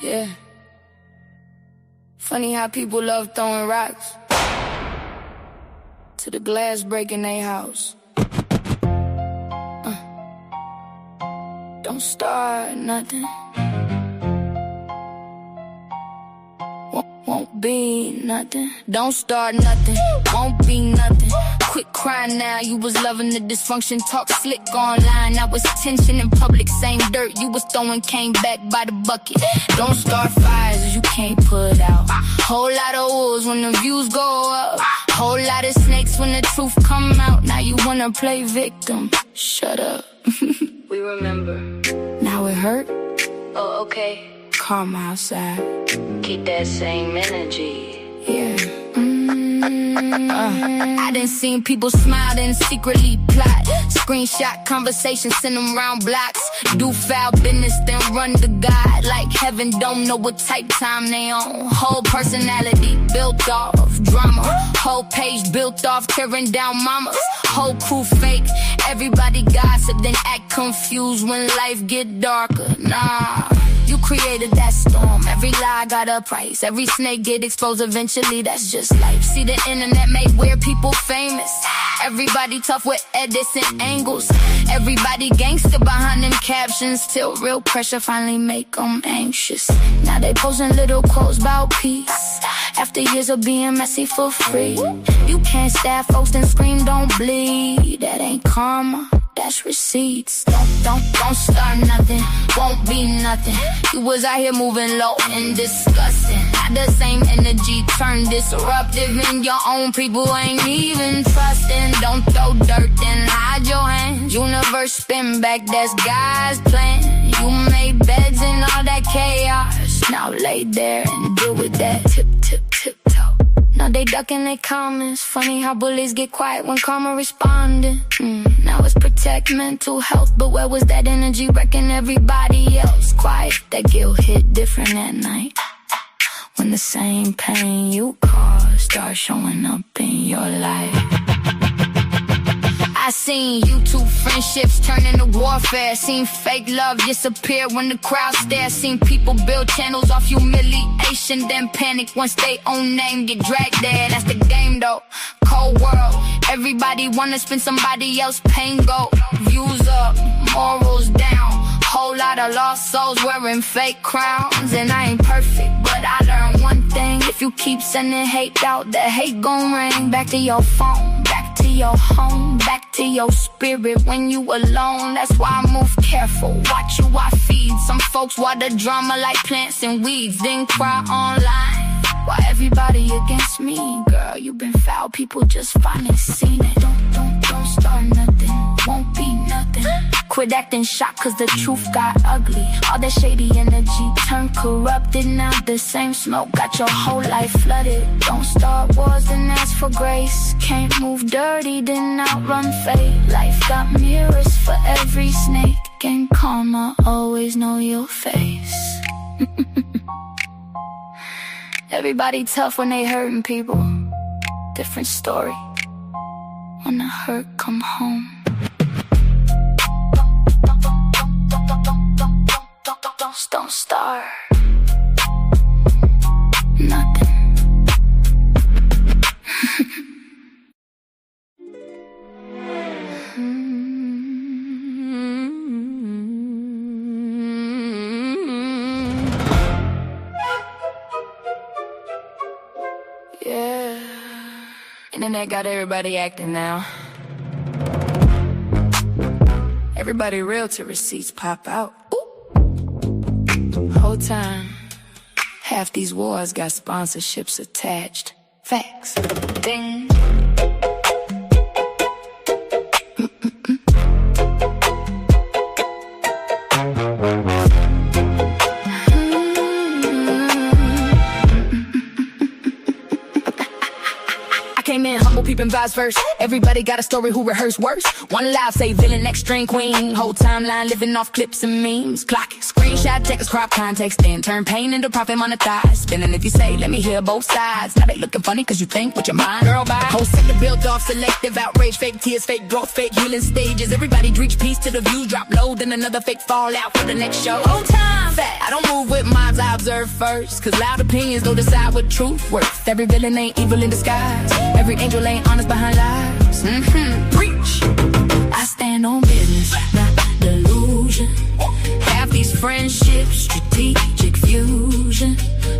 Yeah. Funny how people love throwing rocks to the glass breaking their house. Don't start nothing. Won't be nothing. Don't start nothing. Won't be nothing. Quit crying now. You was loving the dysfunction. Talk slick online. Now it's tension in public. Same dirt you was throwing came back by the bucket. Don't start fires you can't put out. Whole lot of wolves when the views go up. Whole lot of snakes when the truth come out. Now you wanna play victim. Shut up. We remember. Now it hurt? Oh, okay. Karma outside. Keep that same energy. Yeah. I done seen people smile and secretly plot. Screenshot conversations, send them round blocks. Do foul business, then run to God. Like heaven don't know what type time they on. Whole personality built off drama. Whole page built off tearing down mamas. Whole crew fake. Everybody gossip, then act confused when life get darker. Nah. You created that storm. Every lie got a price. Every snake get exposed eventually. That's just life. See, the internet made weird people famous. Everybody tough with edits and angles. Everybody gangster behind them captions. Till real pressure finally make them anxious. Now they posting little quotes about peace. After years of being messy for free. You can't stab folks and scream don't bleed. That ain't karma. That's receipts. Don't start nothing. Won't be nothing. You was out here moving low and disgusting. Not the same energy turned disruptive. And your own people ain't even trusting. Don't throw dirt and hide your hands. Universe spin back, that's God's plan. You made beds in all that chaos. Now lay there and deal with that. Tiptoe. Now they ducking their comments. Funny how bullies get quiet when karma responding. Now it's protect mental health. But where was that energy wrecking everybody else? Quiet, that guilt hit different at night. When the same pain you caused starts showing up in your life. I seen YouTube friendships turn into warfare. Seen fake love disappear when the crowd stares. Seen people build channels off humiliation, then panic once they own name get dragged there. That's the game though, cold world. Everybody wanna spend somebody else's pain go. Views up, morals down. Whole lot of lost souls wearing fake crowns. And I ain't perfect, but I learned one thing. If you keep sending hate out, the hate gon' ring back to your phone, back to your home, back to your spirit when you alone. That's why I move careful, watch who I feed. Some folks water drama like plants and weeds, then cry online. Why everybody against me? Girl, you been foul, people just finally seen it. Don't start nothing, won't be nothing. Quit acting shocked cause the truth got ugly. All that shady energy turned corrupted. Now the same smoke got your whole life flooded. Don't start wars, then ask for grace. Can't move dirty, then outrun fate. Life got mirrors for every snake. And karma always know your face. Everybody tough when they hurting people. Different story when the hurt come home. Don't start nothing. Yeah. Internet got everybody acting now. Everybody realtor receipts pop out. Whole time, half these wars got sponsorships attached. Facts. Ding. came in humble, peeping vibes first. Everybody got a story who rehearsed worse. One live say villain, next string queen. Whole timeline living off clips and memes. Clock it, screenshot, text, crop context, then turn pain into profit, monetize. Spinning if you say, let me hear both sides. Now they looking funny cause you think with your mind. Girl, bye. Whole sector built off selective outrage, fake tears, fake growth, fake healing stages. Everybody reach peace till the views drop low, then another fake fallout for the next show. Whole time fat. I don't move with minds, I observe first. Cause loud opinions don't decide what truth worth. Every villain ain't evil in disguise. Every angel ain't honest behind lies. Preach. I stand on business, not delusion. Half these friendships, strategic fusion.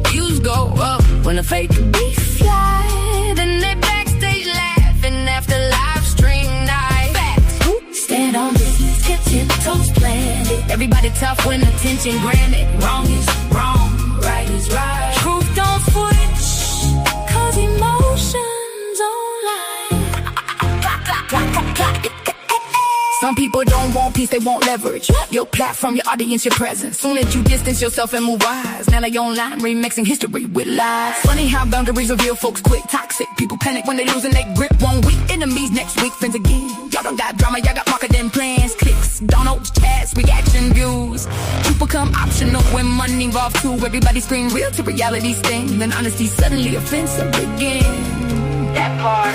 Views go up when the fake beef fly. Then they backstage laughing after live stream night. Facts. Stand on business, tip toes planted. Everybody tough when attention granted. Wrong is wrong, right is right. Truth don't switch, cause emotions online. Some people don't want peace, they want leverage. Your platform, your audience, your presence. Soon as you distance yourself and move wise, now they online remixing history with lies. Funny how boundaries reveal folks quick. Toxic people panic when they losing their grip. 1 week, enemies next week, friends again. Y'all don't got drama, y'all got marketing plans. Clicks, downloads, chats, reaction views. Truth become optional when money involved too. Everybody scream real to reality sting. Then honesty suddenly offensive again. That part.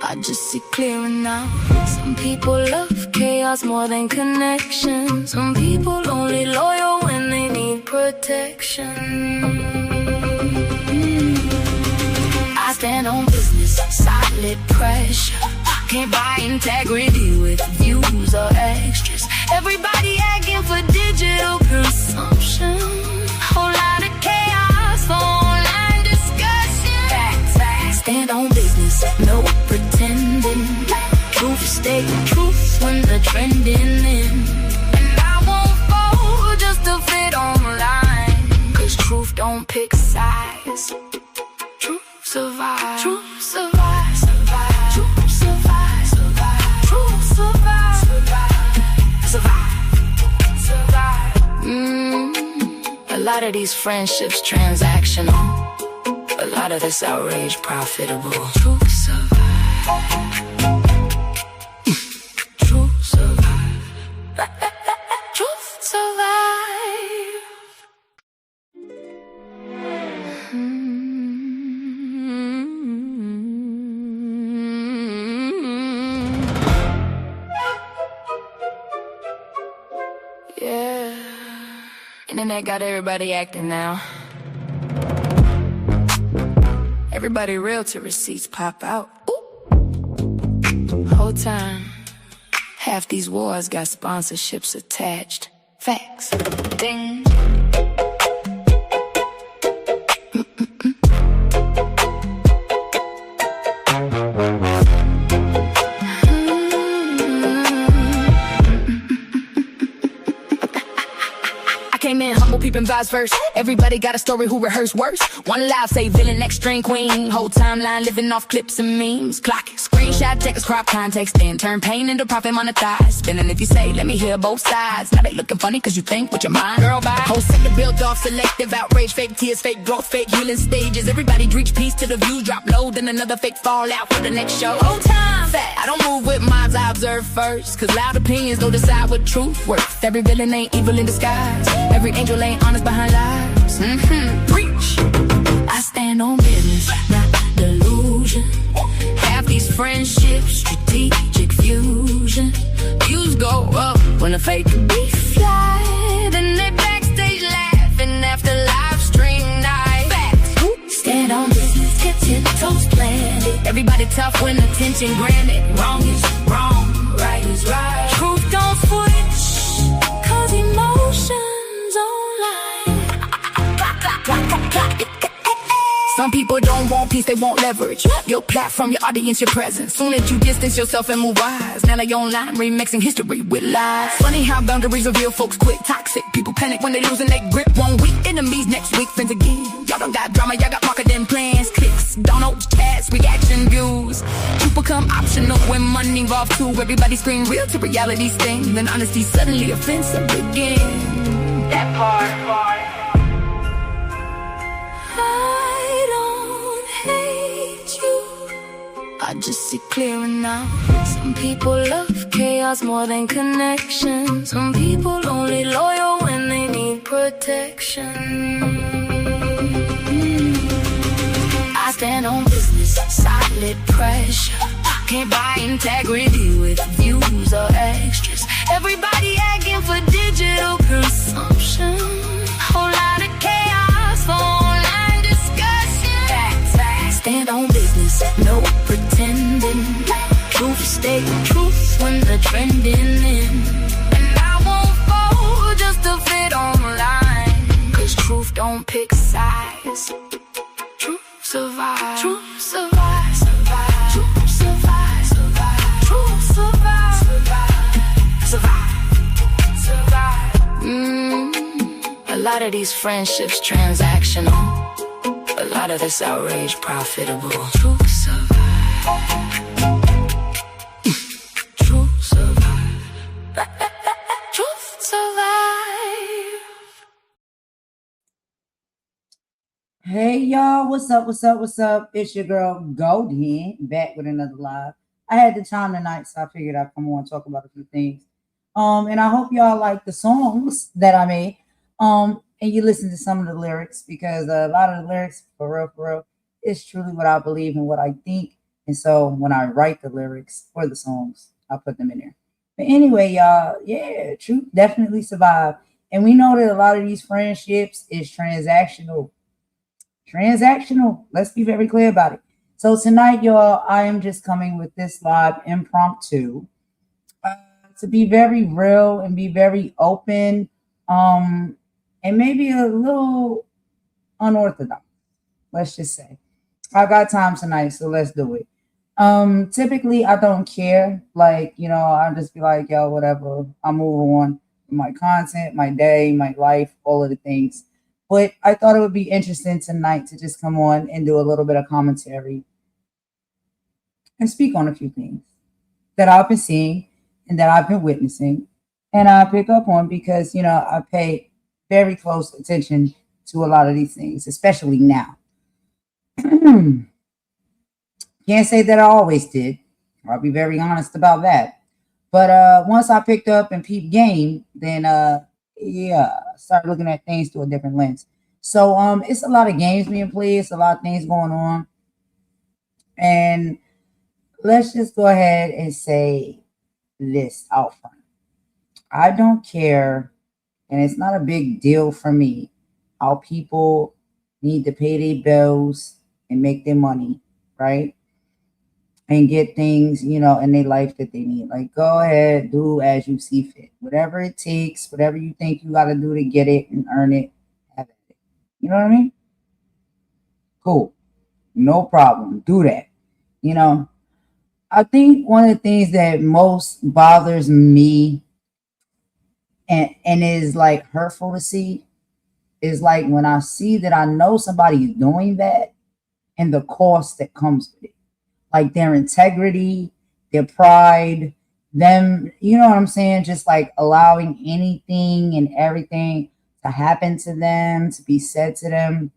I just see clearer now. Some people love chaos more than connection. Some people only loyal when they need protection. I stand on business, solid pressure. Can't buy integrity with views or extras. Everybody asking for digital consumption. Whole lot of chaos for online discussion. Facts. Stand on business, no pretending. Truth stay truth when the trending in. And I won't fall just to fit online. Cause truth don't pick sides. Truth survive. Truth survive. Survive. Truth survive. Survive. Truth survive. Survive. Survive. A lot of these friendships transactional. A lot of this outrage profitable. Truth survive. Truth survive. Truth survive. Yeah. Internet got everybody acting now. Everybody real till receipts pop out. Ooh. Whole time, half these wars got sponsorships attached. Facts. Ding. Came in humble, peeping vibes first. Everybody got a story who rehearsed worse. One live say villain, next string queen. Whole timeline living off clips and memes. Clock it, screenshot, text, crop context, then turn pain into profit, monetize. Spinning if you say, let me hear both sides. Now they looking funny cause you think with your mind. Girl, bye. Whole sector built off selective outrage, fake tears, fake growth, fake healing stages. Everybody reach peace till the views drop low, then another fake fallout for the next show. Whole time fat. I don't move with minds, I observe first. Cause loud opinions don't decide what truth worth. Every villain ain't evil in disguise. Every angel ain't honest behind lies. Preach. I stand on business, not delusion. Half these friendships, strategic fusion. Views go up when the fake beef fly. Then they backstage laughing after live stream night. Facts. Stand on business, tip toes planted. Everybody tough when attention granted. Wrong is wrong, right is right. Truth don't switch, cause emotions Some people don't want peace, they want leverage. Your platform, your audience, your presence. Soon as you distance yourself and move wise, now they online remixing history with lies. Funny how boundaries reveal folks quick. Toxic people panic when they losing their grip. 1 week, enemies next week, friends again. Y'all don't got drama, y'all got marketing plans. Clicks, downloads, chats, reaction views. Truth become optional when money involved too. Everybody scream real to reality sting. Then honesty suddenly offensive again. That part. I just see clearer now. Some people love chaos more than connection. Some people only loyal when they need protection. I stand on business, solid pressure. Can't buy integrity with views or extras. Everybody asking for digital consumption. Whole lot of chaos for online discussion. Stand on business, no pretending. Truth stay truth when the trending in. And I won't fall just to fit online. Cause truth don't pick sides. Truth survive. Truth survive. Survive. Truth survive. Survive. Truth survive. Survive. Survive. Survive. A lot of these friendships transactional. A lot of this outrage profitable. Truth survive. Truth survive. Truth survive. Hey y'all, what's up? It's your girl Golden, back with another live. I had the time tonight, so I figured I'd come on and talk about a few things. And I hope y'all like the songs that I made. And you listen to some of the lyrics, because a lot of the lyrics, for real, is truly what I believe and what I think. And so when I write the lyrics for the songs, I put them in there. But anyway, y'all, yeah, truth definitely survived. And we know that a lot of these friendships is transactional. Let's be very clear about it. So tonight, y'all, I am just coming with this live impromptu to be very real and be very open, and maybe a little unorthodox. Let's just say I got time tonight, so let's do it. Typically, I don't care. Like, I'll just be like, yo, whatever. I'll move on with my content, my day, my life, all of the things. But I thought it would be interesting tonight to just come on and do a little bit of commentary and speak on a few things that I've been seeing and that I've been witnessing. And I pick up on because, I pay very close attention to a lot of these things, especially now. Can't say that I always did. I'll be very honest about that. But once I picked up and peeped game, then start looking at things through a different lens. So it's a lot of games being played. It's a lot of things going on. And let's just go ahead and say this out front. I don't care, and it's not a big deal for me, how people need to pay their bills and make their money, right? And get things, in their life that they need. Like, go ahead, do as you see fit. Whatever it takes, whatever you think you got to do to get it and earn it, have it. You know what I mean? Cool. No problem. Do that. I think one of the things that most bothers me and is like hurtful to see is like when I see that I know somebody is doing that and the cost that comes with it. Like their integrity, their pride, them, you know what I'm saying? Just like allowing anything and everything to happen to them, to be said to them.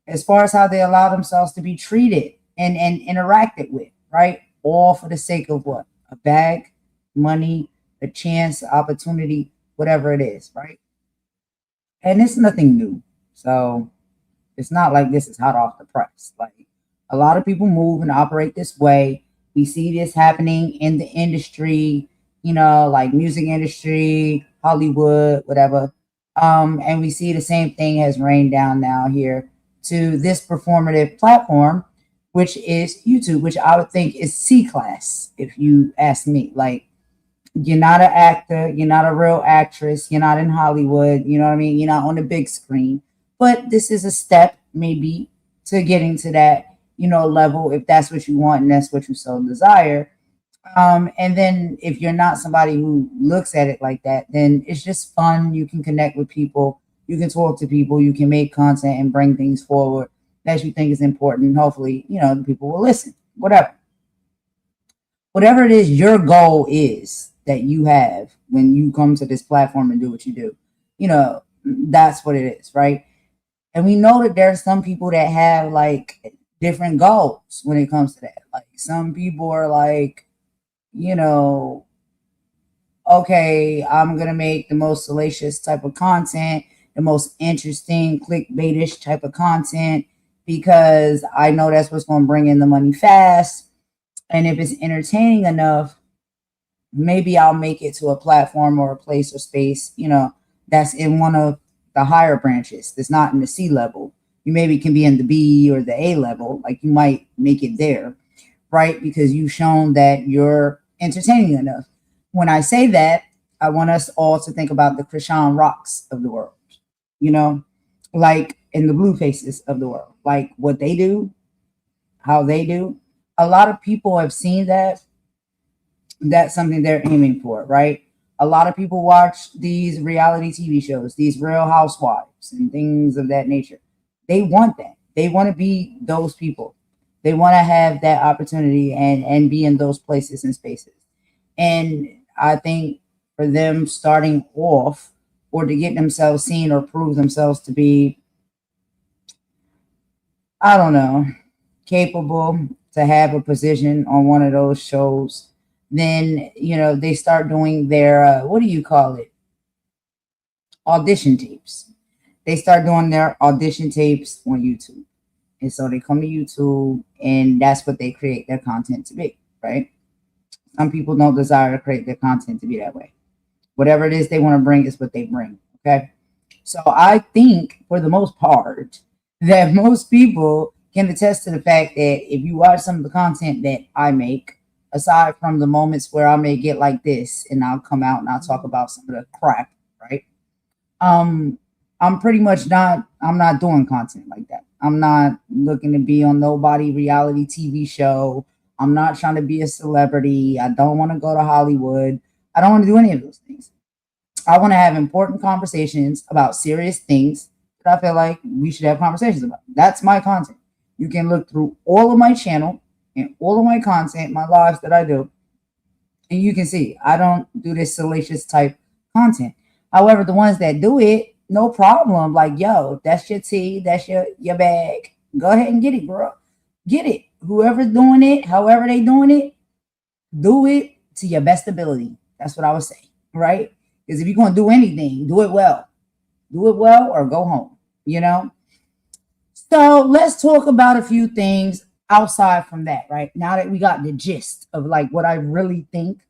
As far as how they allow themselves to be treated and interacted with, right? All for the sake of what? A bag, money, a chance, opportunity, whatever it is, right? And it's nothing new. So it's not like this is hot off the press. Like, a lot of people move and operate this way. We see this happening in the industry, like music industry, Hollywood, whatever. And we see the same thing has rained down now here to this performative platform, which is YouTube, which I would think is C-class, if you ask me. Like, you're not an actor, you're not a real actress, you're not in Hollywood, you know what I mean? You're not on the big screen. But this is a step, maybe, to getting to that level, if that's what you want and that's what you so desire. And then if you're not somebody who looks at it like that, then it's just fun. You can connect with people, you can talk to people, you can make content and bring things forward that you think is important. Hopefully, the people will listen, whatever it is your goal is that you have when you come to this platform and do what you do, that's what it is, right? And we know that there are some people that have like different goals when it comes to that. Like some people are like, you know, okay, I'm gonna make the most salacious type of content, the most interesting clickbaitish type of content because I know that's what's gonna bring in the money fast. And if it's entertaining enough, maybe I'll make it to a platform or a place or space, that's in one of the higher branches that's not in the C level. You maybe can be in the B or the A level, like you might make it there, right? Because you've shown that you're entertaining enough. When I say that, I want us all to think about the Krishan Rocks of the world, you know, like in the Blue Faces of the world, like what they do, how they do. A lot of people have seen that. That's something they're aiming for, right? A lot of people watch these reality TV shows, these Real Housewives and things of that nature. They want that. They want to be those people. They want to have that opportunity and be in those places and spaces. And I think for them starting off or to get themselves seen or prove themselves to be, I don't know, capable to have a position on one of those shows, then they start doing their what do you call it, audition tapes. They start doing their audition tapes on YouTube, and so they come to YouTube, and that's what they create their content to be, right? Some people don't desire to create their content to be that way. Whatever it is they want to bring is what they bring. Okay, so I think for the most part that most people can attest to the fact that if you watch some of the content that I make, aside from the moments where I may get like this and I'll come out and I'll talk about some of the crap, right? Um, I'm pretty much I'm not doing content like that. I'm not looking to be on nobody reality TV show. I'm not trying to be a celebrity. I don't want to go to Hollywood. I don't want to do any of those things. I want to have important conversations about serious things that I feel like we should have conversations about. That's my content. You can look through all of my channel and all of my content, my lives that I do, and you can see I don't do this salacious type content. However, the ones that do it, no problem. Like, yo, that's your tea, that's your bag. Go ahead and get it, bro. Get it. Whoever's doing it, however they doing it, do it to your best ability. That's what I would say, right? Because if you're going to do anything, do it well. Do it well or go home. So let's talk about a few things outside from that, right? Now that we got the gist of like what I really think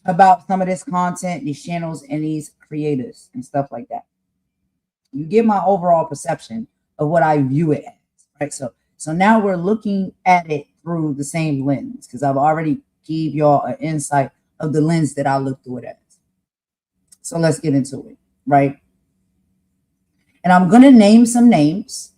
about some of this content, these channels, and these creators and stuff like that. You get my overall perception of what I view it as, right? So now we're looking at it through the same lens because I've already gave y'all an insight of the lens that I look through it as. So let's get into it, right? And I'm gonna name some names.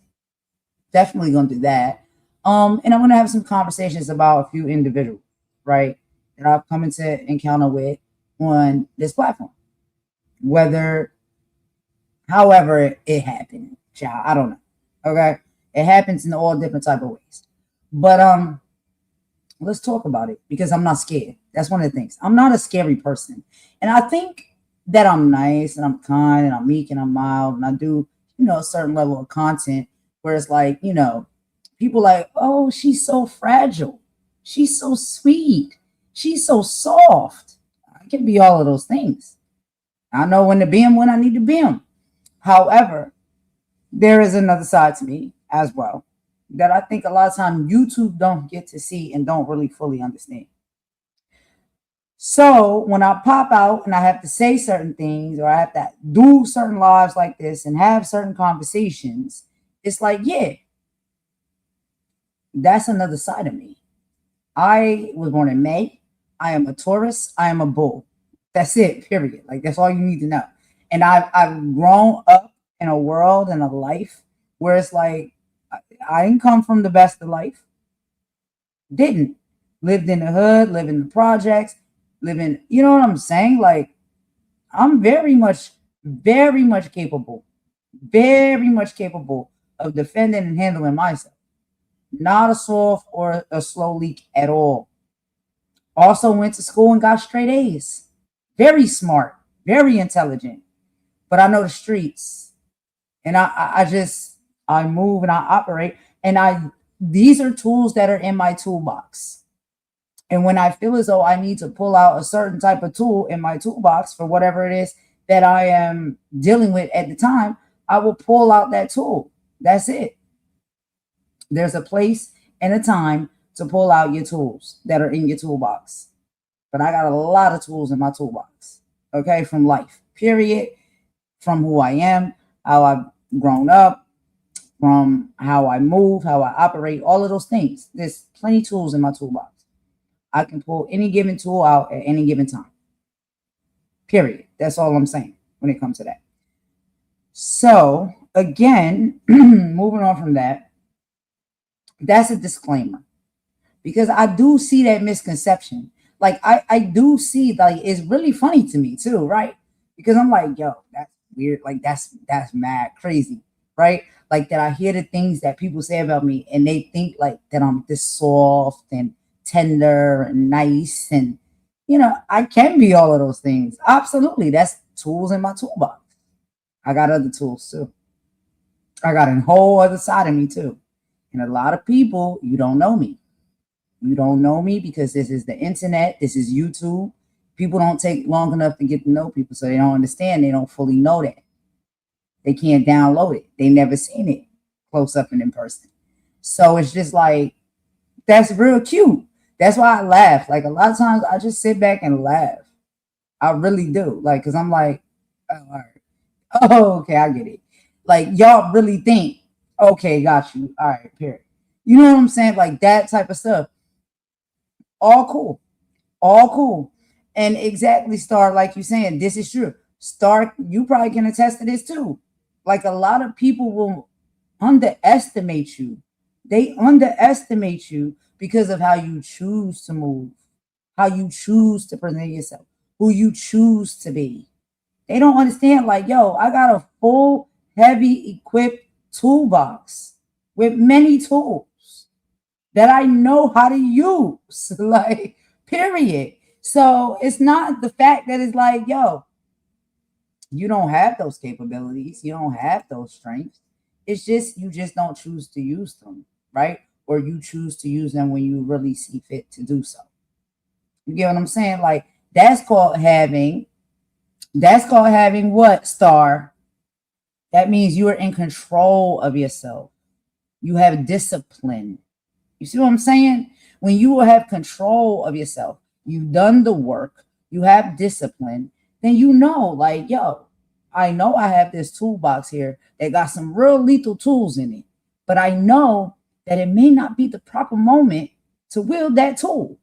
Definitely gonna do that. And I'm gonna have some conversations about a few individuals, right, that I've come into encounter with on this platform. However it happened, child, I don't know. Okay, it happens in all different type of ways. But let's talk about it because I'm not scared. That's one of the things. I'm not a scary person, and I think that I'm nice and I'm kind and I'm meek and I'm mild and I do, a certain level of content where it's like, people like, oh, she's so fragile. She's so sweet. She's so soft. I can be all of those things. I know when to be them when I need to be them. However, there is another side to me as well that I think a lot of times YouTube don't get to see and don't really fully understand. So when I pop out and I have to say certain things or I have to do certain lives like this and have certain conversations, it's like, yeah, that's another side of me. I was born in May. I am a Taurus. I am a bull. That's it, period. Like, that's all you need to know. And I've grown up in a world and a life where it's like, I didn't come from the best of life. Didn't. Lived in the hood, lived in the projects, living, you know what I'm saying? Like, I'm very much capable of defending and handling myself. Not a soft or a slow leak at all. Also went to school and got straight A's. Very smart, very intelligent. But I know the streets. And I move and I operate And these are tools that are in my toolbox. And when I feel as though I need to pull out a certain type of tool in my toolbox for whatever it is that I am dealing with at the time, I will pull out that tool. That's it. There's a place and a time to pull out your tools that are in your toolbox. But I got a lot of tools in my toolbox, okay, from life, period, from who I am, how I've grown up, from how I move, how I operate, all of those things. There's plenty of tools in my toolbox. I can pull any given tool out at any given time, period. That's all I'm saying when it comes to that. So, again, moving on from that, that's a disclaimer because I do see that misconception. Like I do see, like, it's really funny to me too, right? Because I'm like, yo, that's weird. Like that's mad crazy, right? Like that I hear the things that people say about me and they think like that I'm this soft and tender and nice. And I can be all of those things. Absolutely. That's tools in my toolbox. I got other tools too. I got a whole other side of me too. And a lot of people, you don't know me. You don't know me because this is the internet. This is YouTube. People don't take long enough to get to know people, so they don't understand. They don't fully know that. They can't download it. They never seen it close up and in person. So it's just like, that's real cute. That's why I laugh. Like a lot of times I just sit back and laugh. I really do. Like, cause I'm like, oh, all right. Oh, okay, I get it. Like y'all really think, okay, got you. All right, period. You know what I'm saying? Like that type of stuff. All cool. All cool. And exactly, Star, like you saying, this is true. Star, you probably can attest to this too. Like a lot of people will underestimate you. They underestimate you because of how you choose to move, how you choose to present yourself, who you choose to be. They don't understand, like, yo, I got a full, heavy equipped toolbox with many tools that I know how to use, like, period. So it's not the fact that it's like, yo, you don't have those capabilities, you don't have those strengths. It's just you just don't choose to use them, right? Or you choose to use them when you really see fit to do so. You get what I'm saying? Like that's called having what, Star? That means you are in control of yourself. You have discipline. You see what I'm saying? When you will have control of yourself, you've done the work, you have discipline, then you know, like, yo, I know I have this toolbox here that got some real lethal tools in it, but I know that it may not be the proper moment to wield that tool.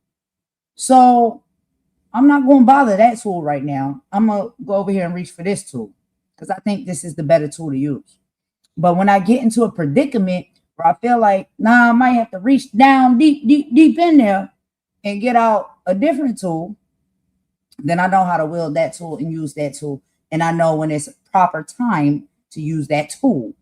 So I'm not going to bother that tool right now. I'm going to go over here and reach for this tool because I think this is the better tool to use. But when I get into a predicament where I feel like, I might have to reach down deep in there and get out a different tool, then I know how to wield that tool and use that tool. And I know when it's proper time to use that tool.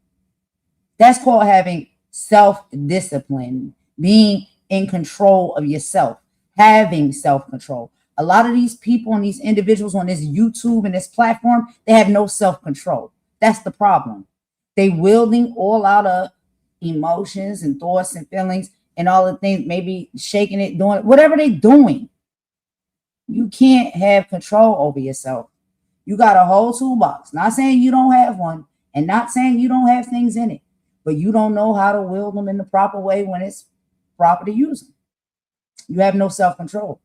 That's called having self-discipline, being in control of yourself, having self-control. A lot of these people and these individuals on this YouTube and this platform, they have no self-control. That's the problem. They wielding all out of emotions and thoughts and feelings and all the things, maybe shaking it, doing whatever they're doing. You can't have control over yourself. You got a whole toolbox. Not saying you don't have one and not saying you don't have things in it, but you don't know how to wield them in the proper way when it's proper to use them. You have no self-control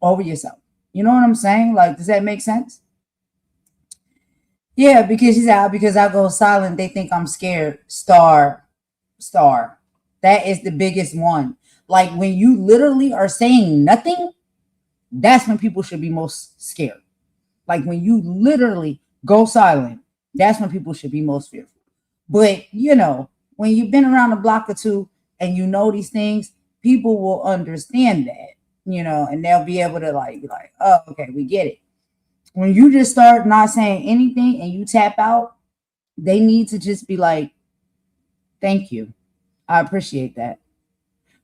over yourself. You know what I'm saying? Like, does that make sense? Yeah, because she's out because I go silent. They think I'm scared. Star. That is the biggest one. Like when you literally are saying nothing, that's when people should be most scared. Like when you literally go silent, that's when people should be most fearful. But when you've been around a block or two and you know these things, people will understand that, and they'll be able to be like, oh, okay, we get it. When you just start not saying anything and you tap out, they need to just be like, thank you. I appreciate that.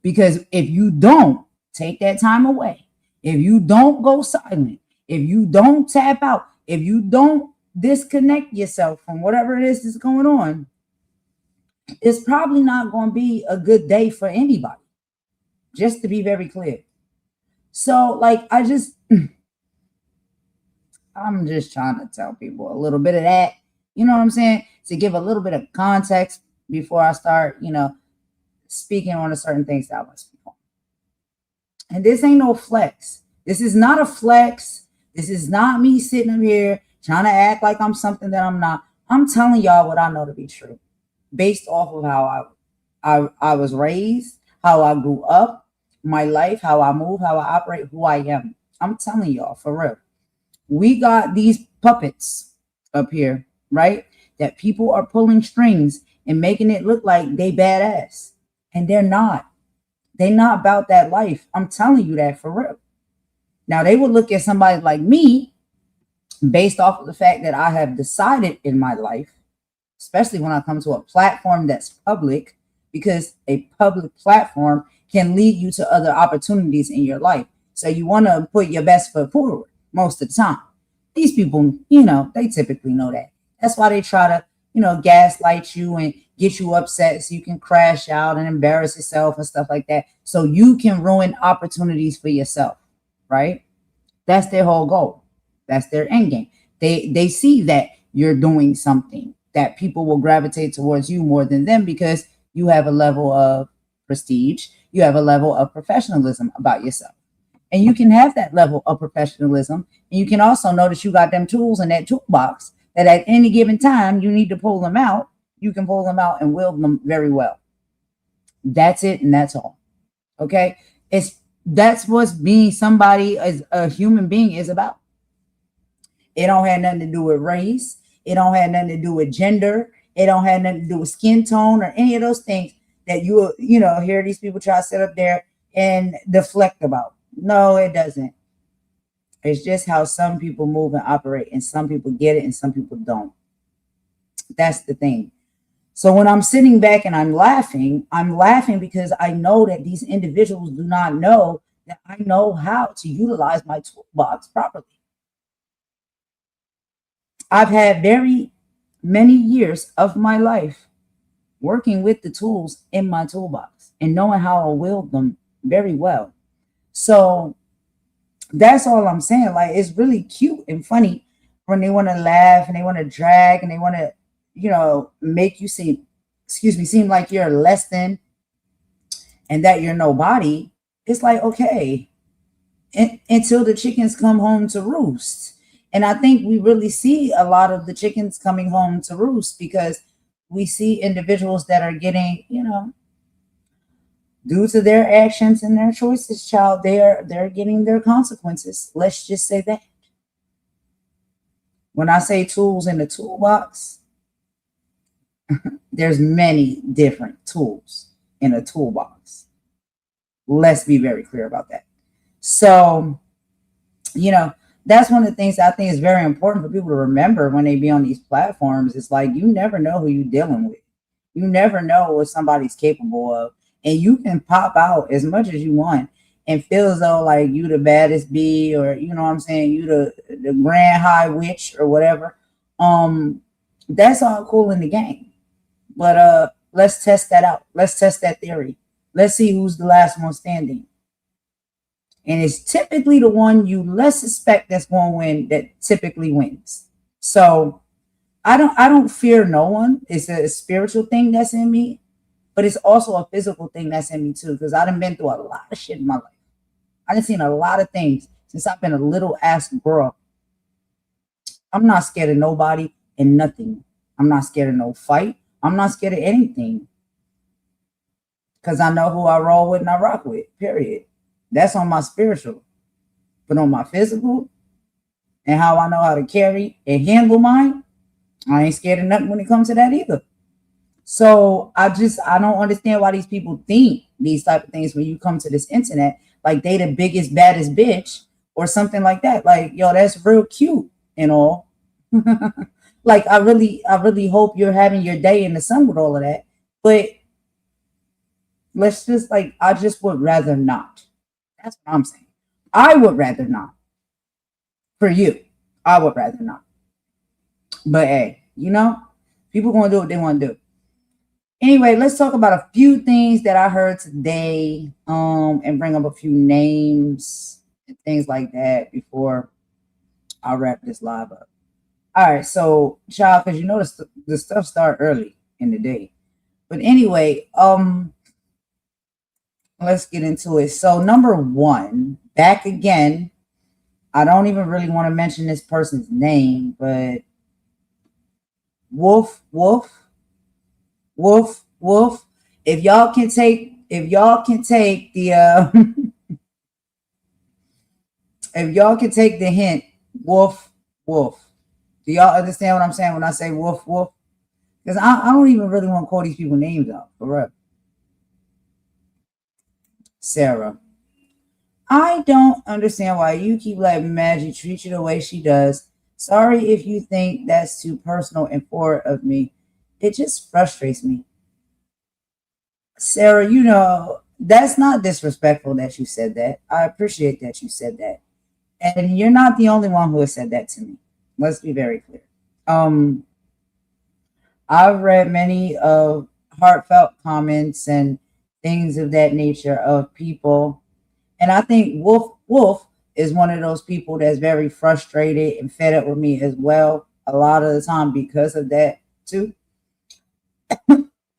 Because if you don't take that time away, if you don't go silent, if you don't tap out, if you don't disconnect yourself from whatever it is that's going on, it's probably not going to be a good day for anybody, just to be very clear. So, like, I'm just trying to tell people a little bit of that, you know what I'm saying? To give a little bit of context before I start, speaking on a certain things that I want to speak on. And this ain't no flex. This is not a flex. This is not me sitting up here trying to act like I'm something that I'm not. I'm telling y'all what I know to be true, based off of how I was raised, how I grew up, my life, how I move, how I operate, who I am. I'm telling y'all for real. We got these puppets up here, right? That people are pulling strings and making it look like they badass. And they're not. They're not about that life. I'm telling you that for real. Now they would look at somebody like me based off of the fact that I have decided in my life, especially when I come to a platform that's public, because a public platform can lead you to other opportunities in your life. So you want to put your best foot forward most of the time. These people, they typically know that. That's why they try to, gaslight you and get you upset so you can crash out and embarrass yourself and stuff like that. So you can ruin opportunities for yourself, right? That's their whole goal. That's their end game. They see that you're doing something that people will gravitate towards you more than them because you have a level of prestige, you have a level of professionalism about yourself. And you can have that level of professionalism. And you can also notice you got them tools in that toolbox that at any given time you need to pull them out. You can pull them out and wield them very well. That's it, and that's all. Okay? That's what being somebody as a human being is about. It don't have nothing to do with race. It don't have nothing to do with gender. It don't have nothing to do with skin tone or any of those things that you hear these people try to sit up there and deflect about. No, it doesn't. It's just how some people move and operate, and some people get it and some people don't. That's the thing. So when I'm sitting back and I'm laughing because I know that these individuals do not know that I know how to utilize my toolbox properly. I've had very many years of my life working with the tools in my toolbox and knowing how to wield them very well. So that's all I'm saying. Like, it's really cute and funny when they want to laugh and they want to drag and they want to, make you seem like you're less than and that you're nobody. It's like, okay, until the chickens come home to roost. And I think we really see a lot of the chickens coming home to roost because we see individuals that are getting, due to their actions and their choices, child, they're getting their consequences. Let's just say that. When I say tools in the toolbox, there's many different tools in a toolbox. Let's be very clear about that. So, that's one of the things I think is very important for people to remember when they be on these platforms. It's like, you never know who you're dealing with. You never know what somebody's capable of. And you can pop out as much as you want and feel as though like you the baddest bee, or you know what I'm saying, you the grand high witch or whatever. That's all cool in the game. But let's test that out. Let's test that theory. Let's see who's the last one standing. And it's typically the one you less suspect that's going to win that typically wins. So I don't fear no one. It's a spiritual thing that's in me, but it's also a physical thing that's in me too, because I done been through a lot of shit in my life. I done seen a lot of things since I've been a little ass girl. I'm not scared of nobody and nothing. I'm not scared of no fight. I'm not scared of anything. Because I know who I roll with and I rock with, period. That's on my spiritual. But on my physical and how I know how to carry and handle mine, I ain't scared of nothing when it comes to that either. So I don't understand why these people think these type of things when you come to this internet, like they the biggest, baddest bitch or something like that. Like, yo, that's real cute and all. Like, I really hope you're having your day in the sun with all of that. But let's just I just would rather not. That's what I'm saying. I would rather not. For you, I would rather not. But hey, people gonna do what they want to do. Anyway, let's talk about a few things that I heard today, and bring up a few names and things like that before I wrap this live up. All right, so child, because you know the stuff start early in the day. But anyway, let's get into it. So number one, back again. I don't even really want to mention this person's name, but Wolf, Wolf, Wolf, Wolf. If y'all can take the if y'all can take the hint, Wolf, Wolf. Do y'all understand what I'm saying when I say Wolf, Wolf? Because I don't even really want to call these people names out, for real. Sarah. I don't understand why you keep letting Magic treat you the way she does. Sorry if you think that's too personal and forward of me. It just frustrates me. Sarah, you know, that's not disrespectful that you said that. I appreciate that you said that. And you're not the only one who has said that to me. Let's be very clear. Um, I've read many of heartfelt comments and things of that nature of people. And I think Wolf is one of those people that's very frustrated and fed up with me as well. A lot of the time because of that too.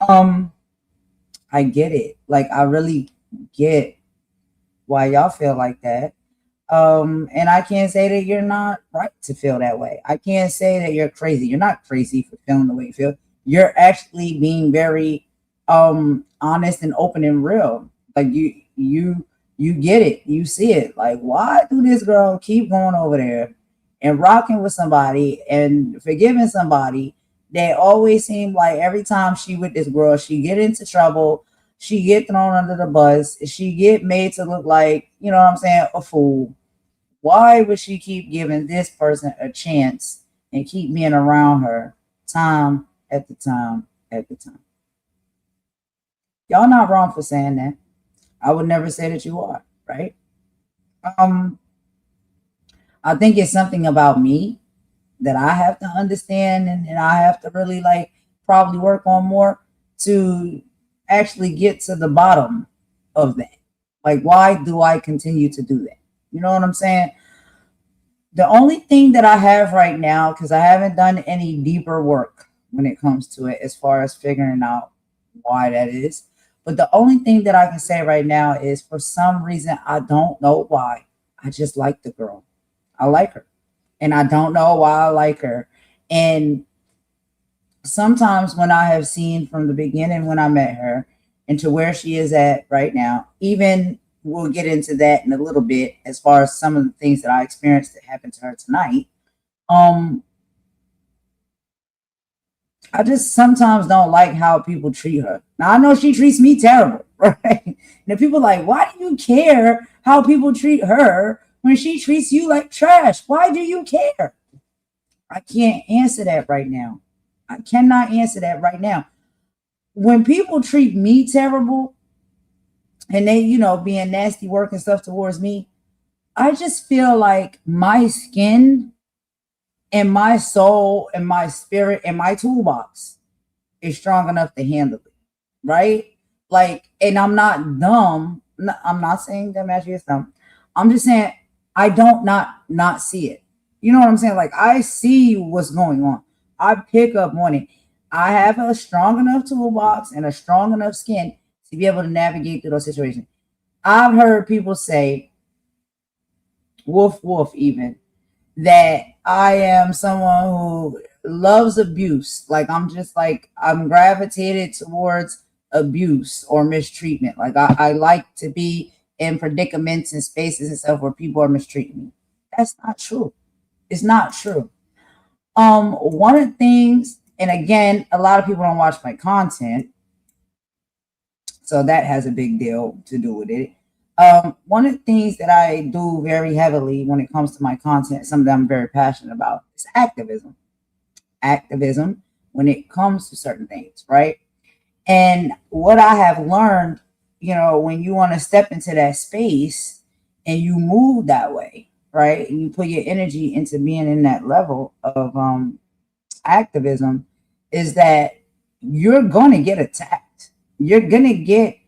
Um, I get it. Like I really get why y'all feel like that. And I can't say that you're not right to feel that way. I can't say that you're crazy. You're not crazy for feeling the way you feel. You're actually being very honest and open and real. Like you get it. You see it. Like why do this girl keep going over there and rocking with somebody and forgiving somebody that always seemed like every time she with this girl, she get into trouble, she get thrown under the bus, she get made to look like, you know what I'm saying, a fool. Why would she keep giving this person a chance and keep being around her time at the time at the time? Y'all not wrong for saying that. I would never say that you are, right? Um, I think it's something about me that I have to understand and I have to really like probably work on more to actually get to the bottom of that. Like, why do I continue to do that? You know what I'm saying? The only thing that I have right now, because I haven't done any deeper work when it comes to it, as far as figuring out why that is. But the only thing that I can say right now is for some reason, I don't know why. I just like the girl. I like her. And I don't know why I like her. And sometimes when I have seen from the beginning when I met her and to where she is at right now, even we'll get into that in a little bit as far as some of the things that I experienced that happened to her tonight. Um, I just sometimes don't like how people treat her. Now I know she treats me terrible, right? And people like, why do you care how people treat her when she treats you like trash? Why do you care? I can't answer that right now. I cannot answer that right now. When people treat me terrible and they, you know, being nasty work and stuff towards me, I just feel like my skin and my soul and my spirit and my toolbox is strong enough to handle it, right? Like, and I'm not dumb. I'm not saying that Magic is dumb. I'm just saying I don't not see it. You know what I'm saying? Like I see what's going on. I pick up on it. I have a strong enough toolbox and a strong enough skin to be able to navigate through those situations. I've heard people say, "Woof woof," even that I am someone who loves abuse. Like I'm just like I'm gravitated towards abuse or mistreatment. Like I like to be in predicaments and spaces and stuff where people are mistreating me. That's not true. It's not true. One of the things, and again, a lot of people don't watch my content, so that has a big deal to do with it. One of the things that I do very heavily when it comes to my content, something that I'm very passionate about, is activism. Activism when it comes to certain things, right? And what I have learned, you know, when you want to step into that space and you move that way, right? And you put your energy into being in that level of activism, is that you're going to get attacked. You're going to get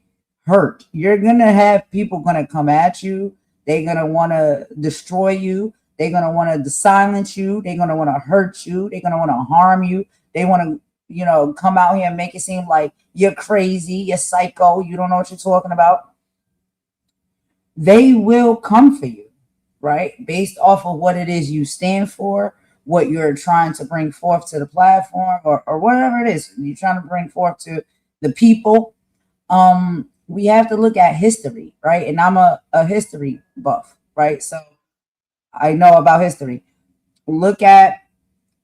hurt. You're going to have people going to come at you. They're going to want to destroy you. They're going to want to silence you. They're going to want to hurt you. They're going to want to harm you. They want to, come out here and make it seem like you're crazy, you're psycho, you don't know what you're talking about. They will come for you, right? Based off of what it is you stand for, what you're trying to bring forth to the platform, or whatever it is you're trying to bring forth to the people. We have to look at history, right? And I'm a history buff, right? So I know about history. Look at,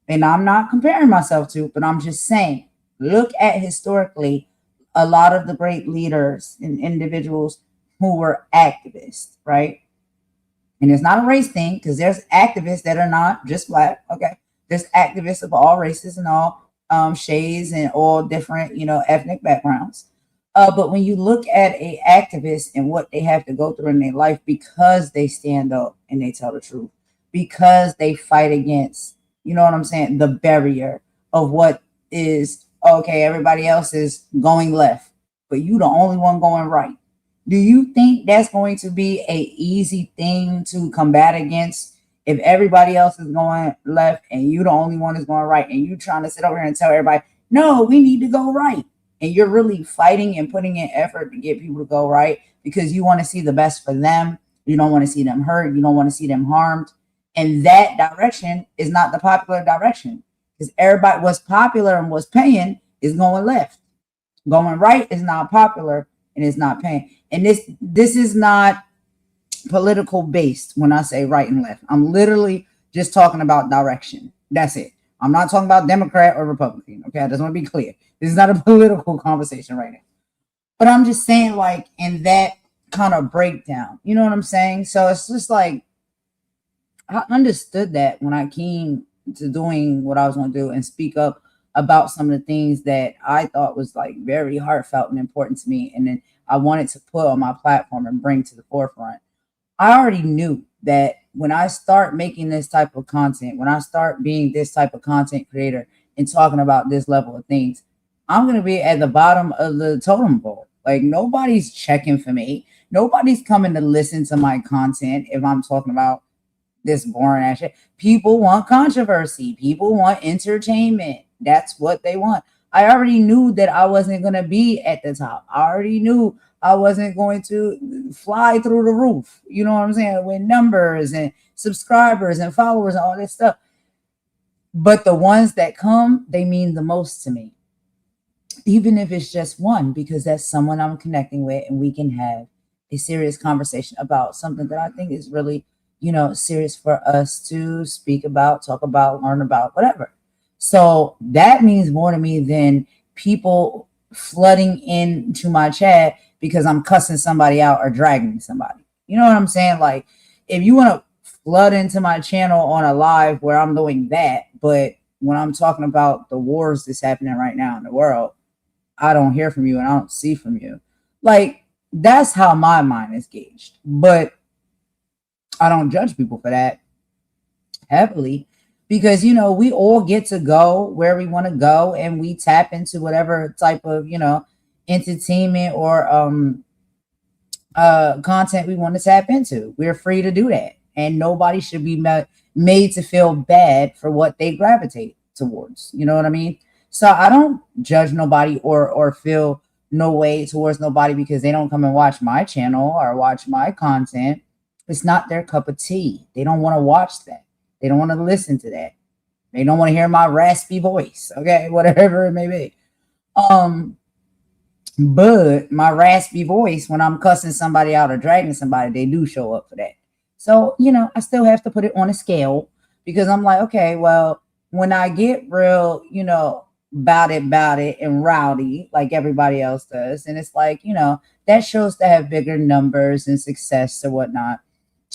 and I'm not comparing myself to, but I'm just saying, look at historically a lot of the great leaders and individuals who were activists, right? And it's not a race thing, because there's activists that are not just black, okay? There's activists of all races and all shades and all different, ethnic backgrounds. But when you look at a activist and what they have to go through in their life because they stand up and they tell the truth, because they fight against, you know what I'm saying, the barrier of what is, okay, everybody else is going left, but you the only one going right. Do you think that's going to be a easy thing to combat against if everybody else is going left and you the only one is going right, and you trying to sit over here and tell everybody, no, we need to go right? And you're really fighting and putting in effort to get people to go right because you want to see the best for them. You don't want to see them hurt. You don't want to see them harmed. And that direction is not the popular direction, because everybody what's popular and what's paying is going left. Going right is not popular and it's not paying. And this is not political based when I say right and left. I'm literally just talking about direction. That's it. I'm not talking about Democrat or Republican. Okay, I just want to be clear. This is not a political conversation right now. But I'm just saying, like, in that kind of breakdown, you know what I'm saying? So it's just like, I understood that when I came to doing what I was going to do and speak up about some of the things that I thought was like very heartfelt and important to me. And then I wanted to put on my platform and bring to the forefront. I already knew that when I start making this type of content, when I start being this type of content creator and talking about this level of things, I'm going to be at the bottom of the totem pole. Like, nobody's checking for me. Nobody's coming to listen to my content if I'm talking about this boring ass shit. People want controversy. People want entertainment. That's what they want. I already knew that I wasn't going to be at the top. I already knew I wasn't going to fly through the roof. You know what I'm saying? With numbers and subscribers and followers and all this stuff. But the ones that come, they mean the most to me. Even if it's just one, because that's someone I'm connecting with and we can have a serious conversation about something that I think is really, serious for us to speak about, talk about, learn about, whatever. So that means more to me than people flooding into my chat because I'm cussing somebody out or dragging somebody. You know what I'm saying? Like, if you want to flood into my channel on a live where I'm doing that, but when I'm talking about the wars that's happening right now in the world, I don't hear from you and I don't see from you. Like, that's how my mind is gauged. But I don't judge people for that heavily, because, we all get to go where we want to go and we tap into whatever type of, entertainment or content we want to tap into. We're free to do that. And nobody should be made to feel bad for what they gravitate towards. You know what I mean? So I don't judge nobody or feel no way towards nobody because they don't come and watch my channel or watch my content. It's not their cup of tea. They don't want to watch that. They don't want to listen to that. They don't want to hear my raspy voice. Okay, whatever it may be. But my raspy voice, when I'm cussing somebody out or dragging somebody, they do show up for that. So, I still have to put it on a scale because I'm like, okay, well, when I get real, about it and rowdy like everybody else does, and it's like, that shows to have bigger numbers and success or whatnot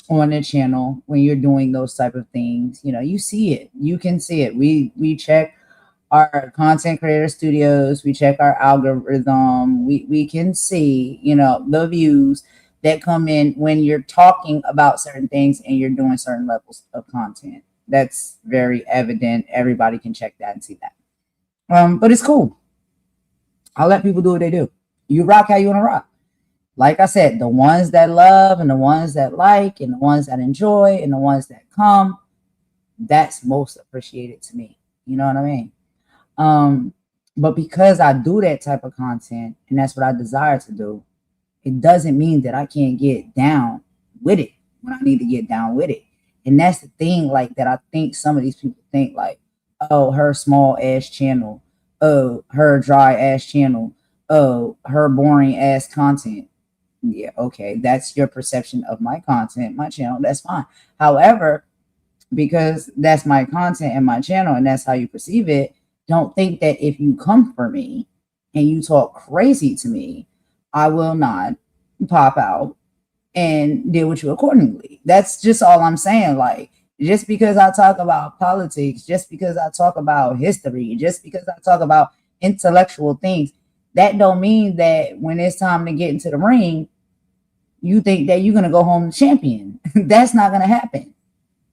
on the channel. When you're doing those type of things, you see it, you can see it. We check our content creator studios, we check our algorithm, we can see, the views that come in when you're talking about certain things and you're doing certain levels of content. That's very evident. Everybody can check that and see that. But it's cool. I'll let people do what they do. You rock how you want to rock. Like I said, the ones that love and the ones that like and the ones that enjoy and the ones that come, that's most appreciated to me. You know what I mean? Um, but because I do that type of content and that's what I desire to do, it doesn't mean that I can't get down with it when I need to get down with it. And that's the thing, like that I think some of these people think like, oh, her small ass channel, oh, her dry ass channel, oh, her boring ass content. Yeah, okay, that's your perception of my content, my channel. That's fine. However, because that's my content and my channel and that's how you perceive it, don't think that if you come for me and you talk crazy to me, I will not pop out and deal with you accordingly. That's just all I'm saying. Like, just because I talk about politics, just because I talk about history, just because I talk about intellectual things, that don't mean that when it's time to get into the ring, you think that you're going to go home champion. That's not going to happen.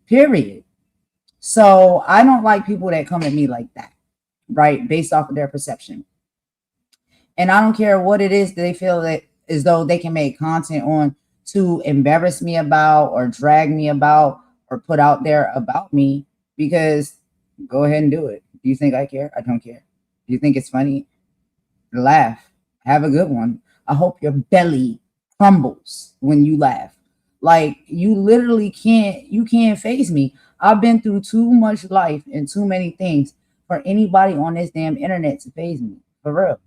Period. So I don't like people that come at me like that, right? Based off of their perception. And I don't care what it is that they feel that as though they can make content on to embarrass me about or drag me about or put out there about me, because go ahead and do it. Do you think I care? I don't care. Do you think it's funny? Laugh. Have a good one. I hope your belly crumbles when you laugh. Like, you literally can't face me. I've been through too much life and too many things for anybody on this damn internet to phase me. For real.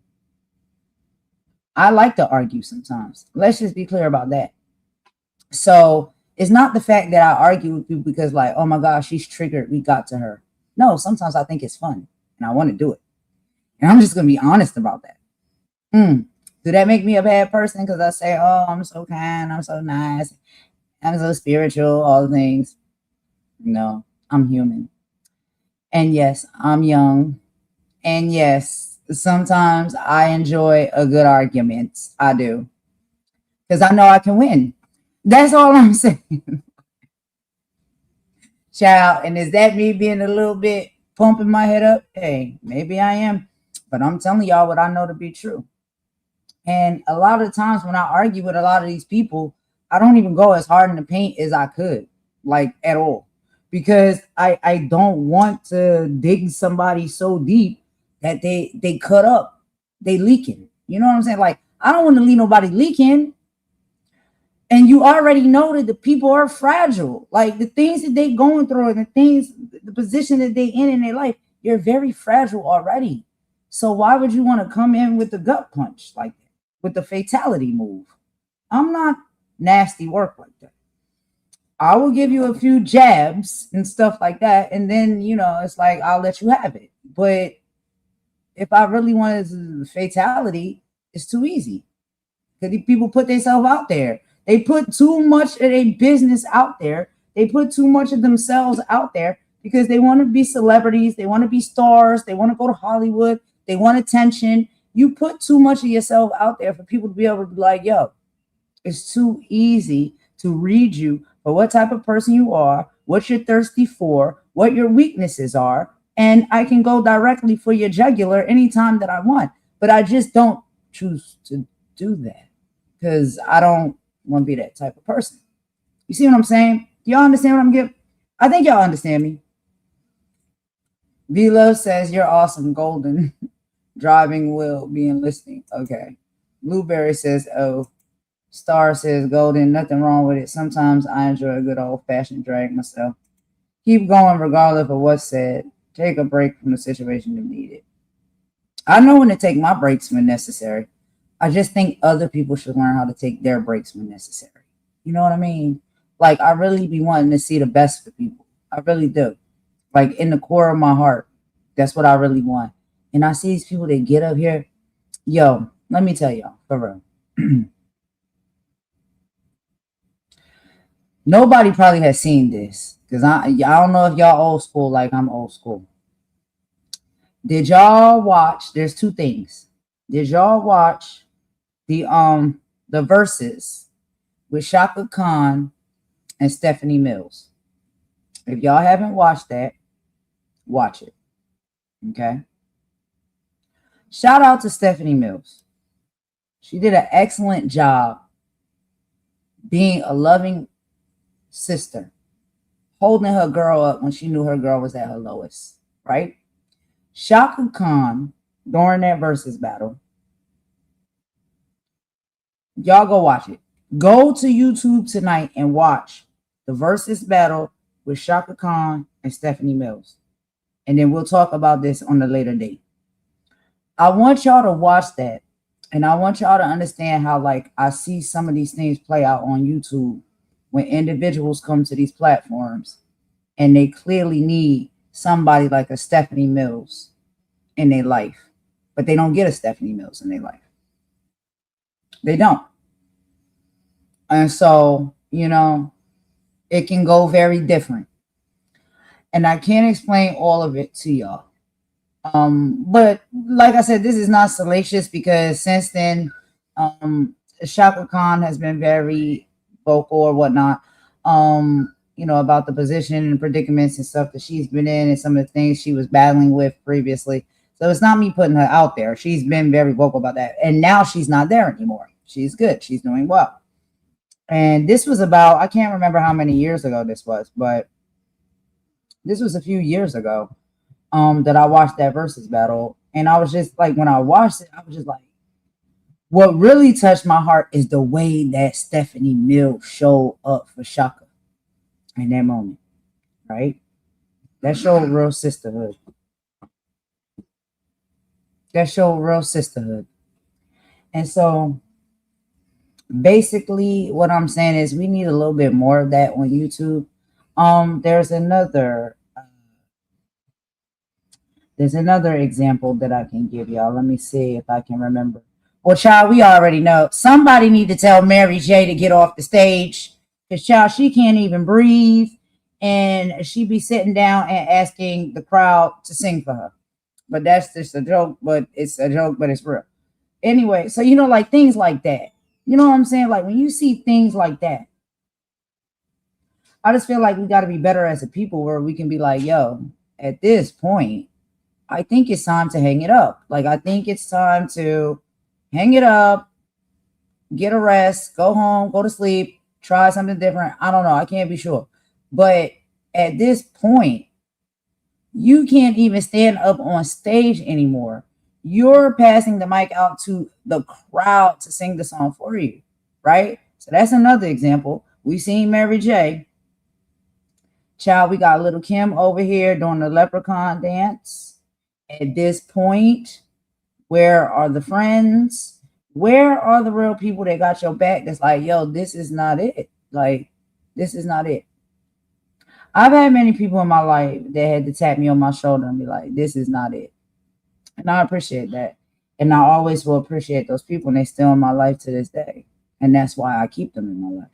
I like to argue sometimes. Let's just be clear about that. So it's not the fact that I argue with people because, like, oh my gosh, she's triggered, we got to her. No, sometimes I think it's fun and I want to do it. And I'm just going to be honest about that. Do that make me a bad person because I say, oh, I'm so kind, I'm so nice, I'm so spiritual, all the things? No, I'm human. And yes, I'm young. And yes, sometimes I enjoy a good argument. I do. Because I know I can win. That's all I'm saying. Child, and is that me being a little bit pumping my head up? Hey, maybe I am. But I'm telling y'all what I know to be true. And a lot of times when I argue with a lot of these people, I don't even go as hard in the paint as I could, like at all. Because I don't want to dig somebody so deep that they cut up, they leaking. You know what I'm saying? Like, I don't want to leave nobody leaking. And you already know that the people are fragile. Like, the things that they going through and the position that they in their life, you're very fragile already. So why would you want to come in with the gut punch like that, with the fatality move? I'm not nasty work like that. I will give you a few jabs and stuff like that, and then, you know, it's like I'll let you have it. But if I really wanted fatality, it's too easy. Because people put themselves out there. They put too much of their business out there. They put too much of themselves out there because they want to be celebrities. They want to be stars. They want to go to Hollywood. They want attention. You put too much of yourself out there for people to be able to be like, yo, it's too easy to read you for what type of person you are, what you're thirsty for, what your weaknesses are. And I can go directly for your jugular anytime that I want. But I just don't choose to do that because I don't want to be that type of person. You see what I'm saying? Y'all understand what I'm getting? I think y'all understand me. V-Love says, you're awesome, golden. Driving will be in listening. Okay. Blueberry says, oh. Star says, golden, nothing wrong with it. Sometimes I enjoy a good old-fashioned drag myself. Keep going regardless of what's said. Take a break from the situation if needed. I know when to take my breaks when necessary. I just think other people should learn how to take their breaks when necessary. You know what I mean? Like, I really be wanting to see the best for people. I really do. Like, in the core of my heart, that's what I really want. And I see these people that get up here. Yo, let me tell y'all, for real. Nobody probably has seen this because I don't know if y'all old school like I'm old school. Did y'all watch? There's two things. Did y'all watch the Verses with Shaka Khan and Stephanie Mills? If y'all haven't watched that, watch it. Okay. Shout out to Stephanie Mills. She did an excellent job being a loving sister, holding her girl up when she knew her girl was at her lowest, right? Shaka Khan, during that versus battle, y'all go watch it. Go to YouTube tonight and watch the versus battle with Shaka Khan and Stephanie Mills. And then we'll talk about this on a later date. I want y'all to watch that. And I want y'all to understand how, like, I see some of these things play out on YouTube when individuals come to these platforms and they clearly need somebody like a Stephanie Mills in their life, but they don't get a Stephanie Mills in their life. They don't. And so, you know, it can go very different. And I can't explain all of it to y'all. But like I said, this is not salacious because since then, Shaka Khan has been very vocal or whatnot, you know, about the position and predicaments and stuff that she's been in and some of the things she was battling with previously. So it's not me putting her out there. She's been very vocal about that. And now she's not there anymore. She's good. She's doing well. And this was about, I can't remember how many years ago this was, but this was a few years ago that I watched that versus battle. And I was just like, when I watched it, I was just like, what really touched my heart is the way that Stephanie Mills showed up for Shaka in that moment, right? That showed real sisterhood. That showed real sisterhood. And so basically what I'm saying is we need a little bit more of that on YouTube. There's another example that I can give y'all. Let me see if I can remember. Well, child, we already know. Somebody need to tell Mary J to get off the stage because, child, she can't even breathe. And she be sitting down and asking the crowd to sing for her. But that's just a joke, but it's a joke, but it's real. Anyway, so, you know, like things like that. You know what I'm saying? Like when you see things like that, I just feel like we got to be better as a people where we can be like, yo, at this point, I think it's time to hang it up. Like, I think it's time to hang it up, get a rest, go home, go to sleep, try something different. I don't know. I can't be sure. But at this point, you can't even stand up on stage anymore. You're passing the mic out to the crowd to sing the song for you, right? So that's another example. We've seen Mary J. Child, we got little Kim over here doing the leprechaun dance. At this point, where are the friends? Where are the real people that got your back? That's like, yo, this is not it. Like, this is not it. I've had many people in my life that had to tap me on my shoulder and be like, this is not it. And I appreciate that. And I always will appreciate those people, and they're still in my life to this day. And that's why I keep them in my life.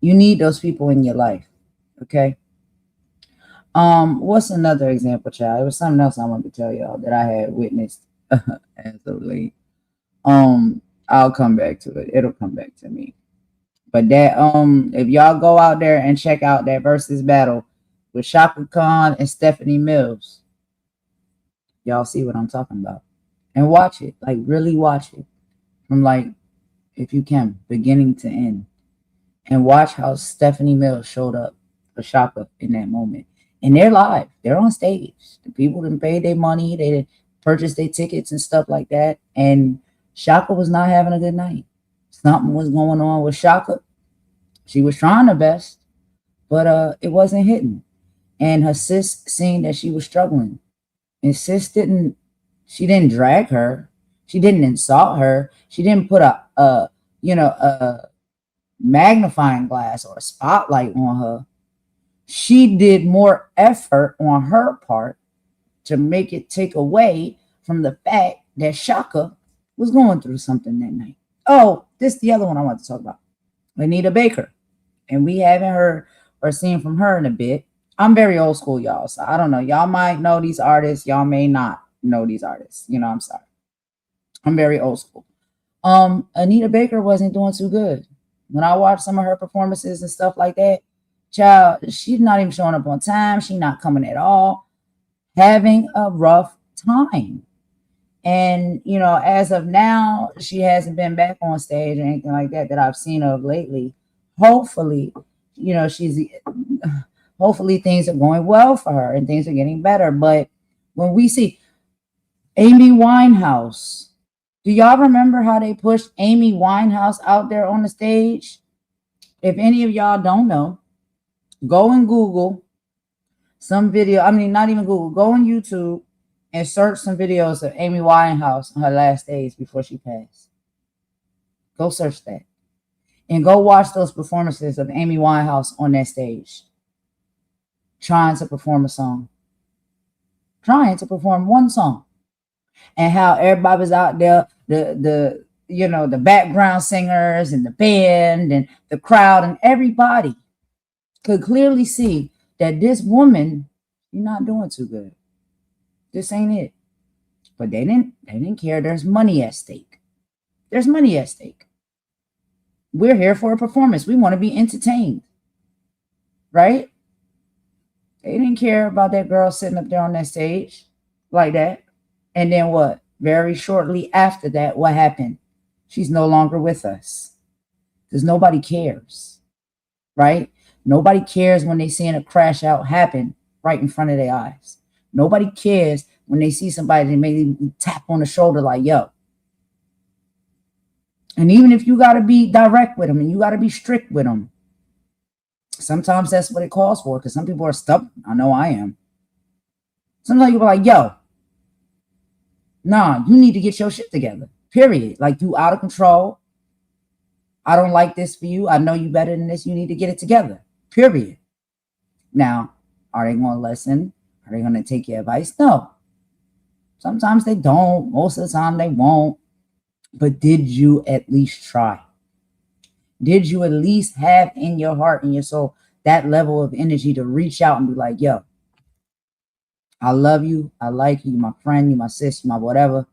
You need those people in your life. Okay. What's another example, child? It was something else I wanted to tell y'all that I had witnessed as of late. I'll come back to it. It'll come back to me. But that if y'all go out there and check out that versus battle with Shaka Khan and Stephanie Mills, y'all see what I'm talking about. And watch it. Like, really watch it. From, like, if you can, beginning to end. And watch how Stephanie Mills showed up for Shaka in that moment. And they're live. They're on stage. The people didn't pay their money. They didn't purchase their tickets and stuff like that. And Shaka was not having a good night. Something was going on with Shaka. She was trying her best, but it wasn't hitting. And her sis seen that she was struggling. And sis didn't drag her. She didn't insult her. She didn't put a magnifying glass or a spotlight on her. She did more effort on her part to make it take away from the fact that Shaka was going through something that night. Oh, this is the other one I want to talk about. Anita Baker. And we haven't heard or seen from her in a bit. I'm very old school, y'all. So I don't know. Y'all might know these artists. Y'all may not know these artists. You know, I'm sorry. I'm very old school. Anita Baker wasn't doing too good. When I watched some of her performances and stuff like that, child, she's not even showing up on time. She's not coming at all. Having a rough time. And, you know, as of now, she hasn't been back on stage or anything like that I've seen of lately. Hopefully, you know, hopefully things are going well for her and things are getting better. But when we see Amy Winehouse, do y'all remember how they pushed Amy Winehouse out there on the stage? If any of y'all don't know, go and Google some video. I mean, not even Google, go on YouTube and search some videos of Amy Winehouse on her last days before she passed. Go search that. And go watch those performances of Amy Winehouse on that stage. Trying to perform a song. Trying to perform one song. And how everybody was out there, the you know, the background singers and the band and the crowd and everybody could clearly see that this woman, you're not doing too good. This ain't it. But they didn't care. There's money at stake. There's money at stake. We're here for a performance. We want to be entertained. Right? They didn't care about that girl sitting up there on that stage like that. And then what? Very shortly after that, what happened? She's no longer with us. Because nobody cares. Right? Nobody cares when they seeing a crash out happen right in front of their eyes. Nobody cares when they see somebody that maybe tap on the shoulder like, yo. And even if you got to be direct with them and you got to be strict with them, sometimes that's what it calls for, because some people are stubborn. I know I am. Sometimes you're like, yo, nah, you need to get your shit together, period. Like, you out of control. I don't like this for you. I know you better than this. You need to get it together, period. Now, are they going to listen? Are they going to take your advice? No. Sometimes they don't. Most of the time they won't. But did you at least try? Did you at least have in your heart and your soul that level of energy to reach out and be like, yo, I love you. I like you. My friend, you my sis, you my whatever.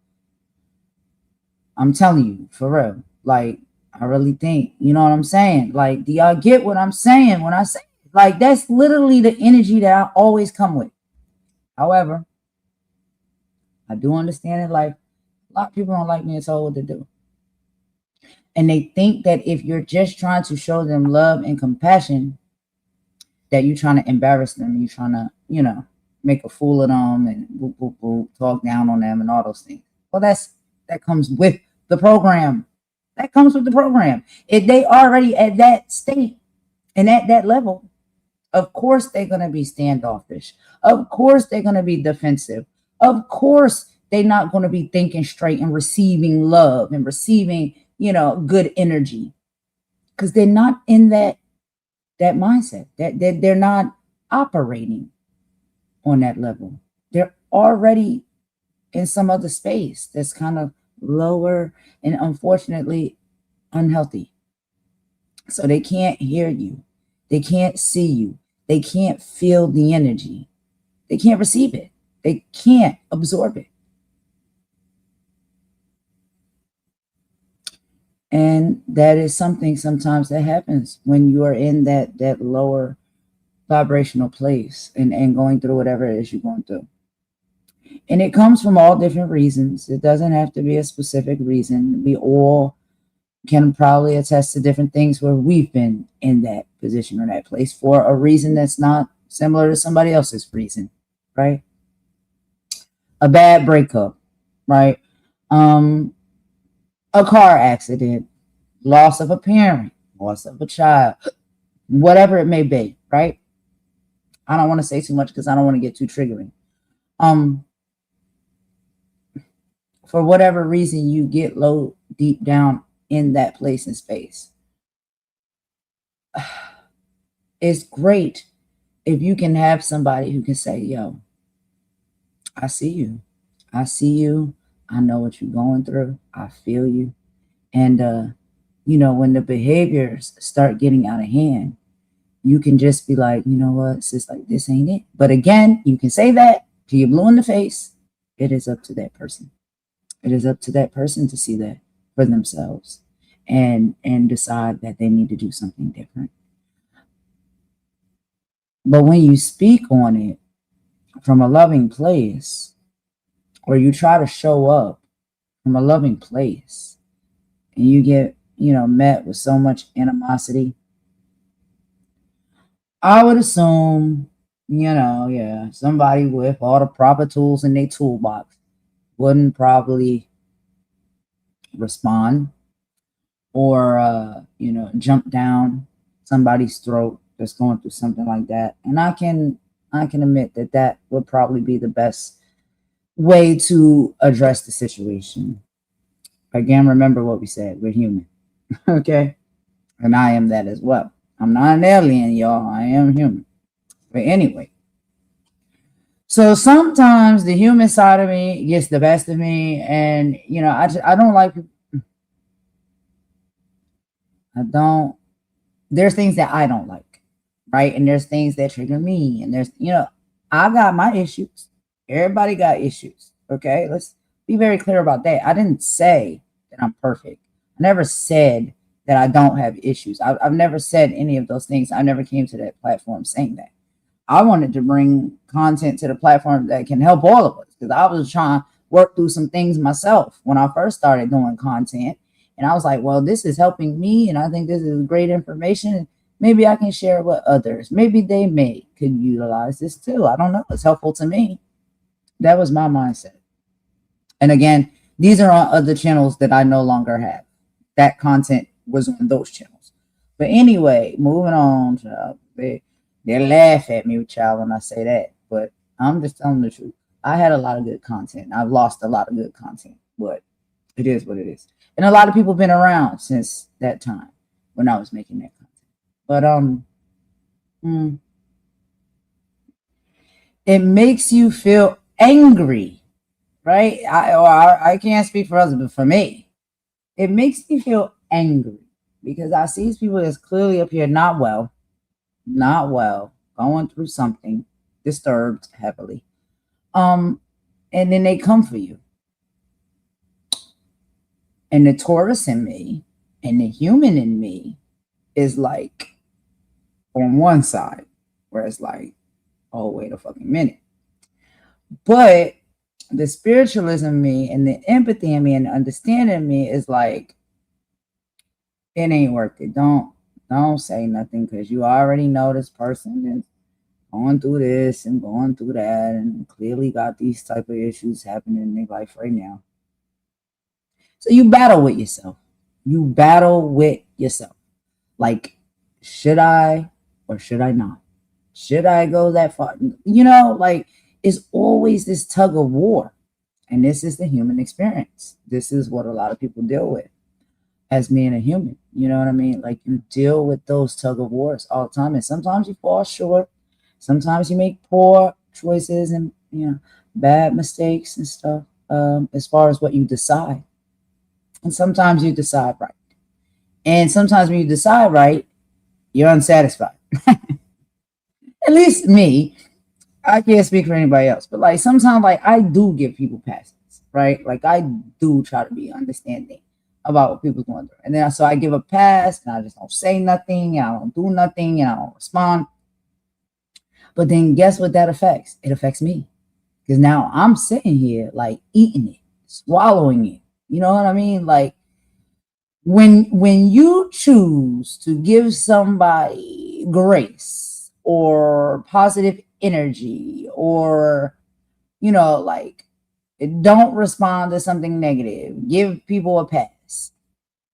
I'm telling you, for real. Like, I really think, you know what I'm saying? Like, do y'all get what I'm saying when I say, like, that's literally the energy that I always come with. However, I do understand in life, a lot of people don't like being told what to do. And they think that if you're just trying to show them love and compassion, that you're trying to embarrass them. You're trying to, you know, make a fool of them and boop, boop, boop, talk down on them and all those things. Well, that comes with the program. That comes with the program. If they already at that state and at that level, of course they're going to be standoffish. Of course they're going to be defensive. Of course they're not going to be thinking straight and receiving love and receiving, you know, good energy, because they're not in that mindset. That they're not operating on that level. They're already in some other space that's kind of lower and unfortunately unhealthy. So they can't hear you. They can't see you. They can't feel the energy. They can't receive it. They can't absorb it. And that is something sometimes that happens when you are in that lower vibrational place and going through whatever it is you're going through. And it comes from all different reasons. It doesn't have to be a specific reason. We all can probably attest to different things where we've been in that position or that place for a reason that's not similar to somebody else's reason, right? A bad breakup, right? A car accident, loss of a parent, loss of a child, whatever it may be, right? I don't want to say too much because I don't want to get too triggering. For whatever reason, you get low deep down in that place and space. It's great if you can have somebody who can say, yo, I see you. I see you. I know what you're going through. I feel you. And, you know, when the behaviors start getting out of hand, you can just be like, you know what? It's just like, this ain't it. But again, you can say that till you're blue in the face. It is up to that person. It is up to that person to see that for themselves and decide that they need to do something different. But when you speak on it from a loving place, or you try to show up from a loving place and you get, met with so much animosity, I would assume, yeah, somebody with all the proper tools in their toolbox wouldn't probably respond or, jump down somebody's throat that's going through something like that. And I can admit that that would probably be the best way to address the situation. Again, remember what we said, we're human. Okay? And I am that as well. I'm not an alien, y'all. I am human. But anyway, so sometimes the human side of me gets the best of me, and I don't like. I don't. There's things that I don't like, right? And there's things that trigger me, and I got my issues. Everybody got issues. Okay, let's be very clear about that. I didn't say that I'm perfect. I never said that I don't have issues. I've never said any of those things. I never came to that platform saying that. I wanted to bring content to the platform that can help all of us, because I was trying to work through some things myself when I first started doing content. And I was like, well, this is helping me, and I think this is great information. Maybe I can share it with others. Maybe they could utilize this too. I don't know. It's helpful to me. That was my mindset. And again, these are on other channels that I no longer have. That content was on those channels. But anyway, moving on. They laugh at me, child, when I say that. But I'm just telling the truth. I had a lot of good content. I've lost a lot of good content. But it is what it is. And a lot of people have been around since that time when I was making that content. But it makes you feel angry, right? I can't speak for others, but for me, it makes me feel angry because I see these people that's clearly up here not well, going through something, disturbed heavily. And then they come for you. And the Taurus in me and the human in me is like on one side, where it's like, oh, wait a fucking minute. But the spiritualism in me and the empathy in me and the understanding in me is like, it ain't worth it. Don't say nothing, because you already know this person is going through this and going through that and clearly got these type of issues happening in their life right now. So you battle with yourself. Like, should I or should I not? Should I go that far? Like, it's always this tug of war. And this is the human experience. This is what a lot of people deal with as being a human. You know what I mean? Like, you deal with those tug of wars all the time. And sometimes you fall short. Sometimes you make poor choices and, bad mistakes and stuff as far as what you decide. And sometimes you decide right. And sometimes when you decide right, you're unsatisfied. At least me. I can't speak for anybody else. But like sometimes like I do give people passes, right? Like I do try to be understanding about what people's going through. And then so I give a pass and I just don't say nothing and I don't do nothing and I don't respond. But then guess what that affects? It affects me. Because now I'm sitting here like eating it, swallowing it. You know what I mean? Like when you choose to give somebody grace or positive energy or, like don't respond to something negative, give people a pass,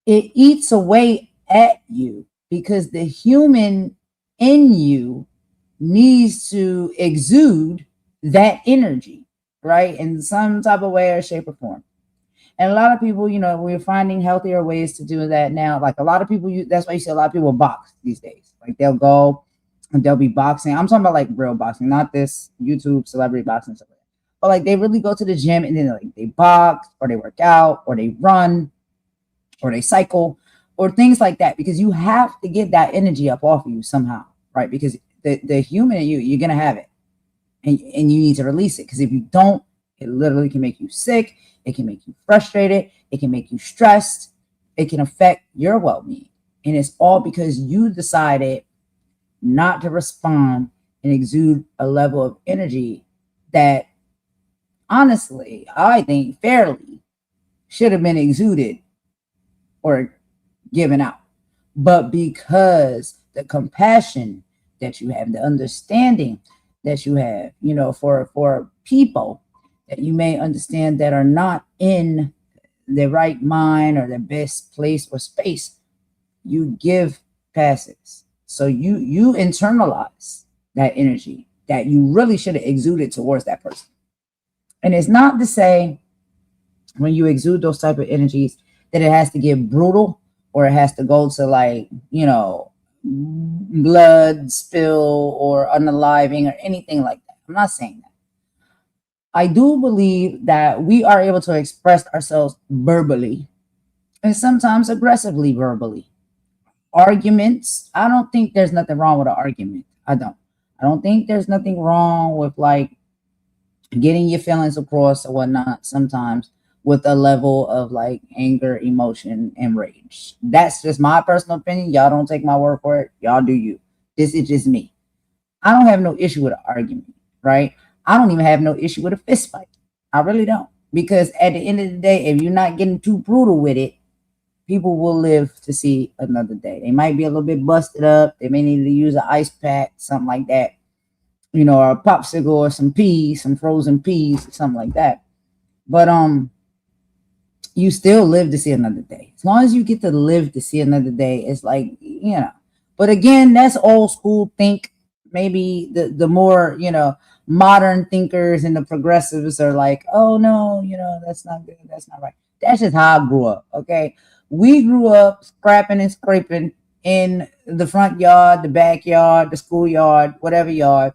it eats away at you because the human in you needs to exude that energy, right? In some type of way or shape or form. And a lot of people, we're finding healthier ways to do that now. Like a lot of people, that's why you see a lot of people box these days. Like they'll go and they'll be boxing. I'm talking about like real boxing, not this YouTube celebrity boxing stuff like that. But like they really go to the gym and then like they box or they work out or they run or they cycle or things like that, because you have to get that energy up off of you somehow, right? Because the human in you, you're going to have it and you need to release it. Because if you don't, it literally can make you sick. It can make you frustrated. It can make you stressed. It can affect your well-being. And it's all because you decided not to respond and exude a level of energy that honestly, I think fairly should have been exuded or given out. But because the compassion that you have, the understanding that you have, for people that you may understand that are not in their right mind or their best place or space, you give passes. So you internalize that energy that you really should have exuded towards that person. And it's not to say when you exude those type of energies that it has to get brutal or it has to go to like, blood spill or unaliving or anything like that. I'm not saying that. I do believe that we are able to express ourselves verbally and sometimes aggressively verbally. Arguments, I don't think there's nothing wrong with an argument. I don't think there's nothing wrong with like getting your feelings across or whatnot sometimes with a level of like anger, emotion, and rage. That's just my personal opinion. Y'all don't take my word for it. Y'all do you. This is just me. I don't have no issue with an argument, right? I don't even have no issue with a fist fight. I really don't. Because at the end of the day, if you're not getting too brutal with it, people will live to see another day. They might be a little bit busted up. They may need to use an ice pack, something like that, or a popsicle or some peas, some frozen peas, something like that. But you still live to see another day. As long as you get to live to see another day, it's like, But again, that's old school think. Maybe the more, modern thinkers and the progressives are like, oh no, that's not good. That's not right. That's just how I grew up. Okay. We grew up scrapping and scraping in the front yard, the backyard, the schoolyard, whatever yard.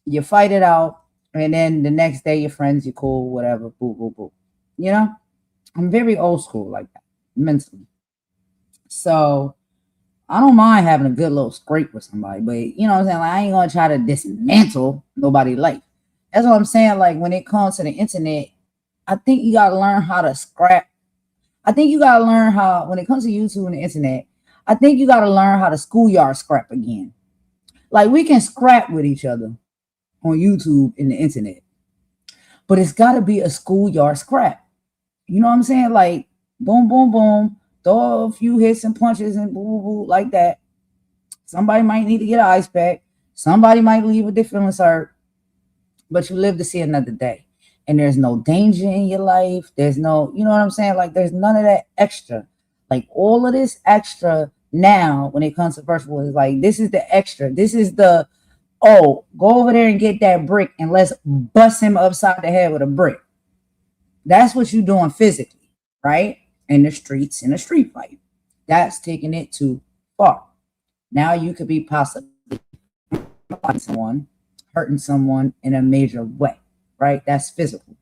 You fight it out, and then the next day your friends, you're cool, whatever, boo, boo, boo. I'm very old school like that, mentally. So I don't mind having a good little scrape with somebody, but you know what I'm saying? Like, I ain't gonna try to dismantle nobody's life. That's what I'm saying. Like when it comes to the internet, I think you gotta learn how to scrap. I think you gotta learn how, when it comes to YouTube and the internet, I think you gotta learn how to schoolyard scrap again. Like we can scrap with each other on YouTube and the internet, but it's gotta be a schoolyard scrap. You know what I'm saying? Like boom, boom, boom, throw a few hits and punches and boo, boo, boo, like that. Somebody might need to get an ice pack. Somebody might leave with their feelings hurt, but you live to see another day. And there's no danger in your life. There's no, you know what I'm saying? Like there's none of that extra. Like all of this extra now when it comes to virtual is like, this is the extra. This is the, oh, go over there and get that brick and let's bust him upside the head with a brick. That's what you're doing physically, right? In the streets, in a street fight. That's taking it too far. Now you could be possibly hurting someone in a major way, right? That's physical.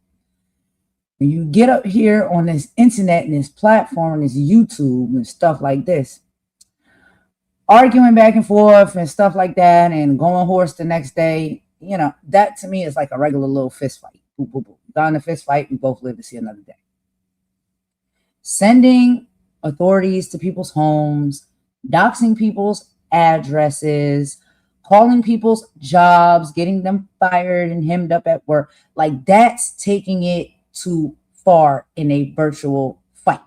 When you get up here on this internet and this platform and this YouTube and stuff like this, arguing back and forth and stuff like that and going horse the next day, that to me is like a regular little fist fight. Boop, boop, boop. Got in a fist fight, we both live to see another day. Sending authorities to people's homes, doxing people's addresses, calling people's jobs, getting them fired and hemmed up at work, like that's taking it too far in a virtual fight.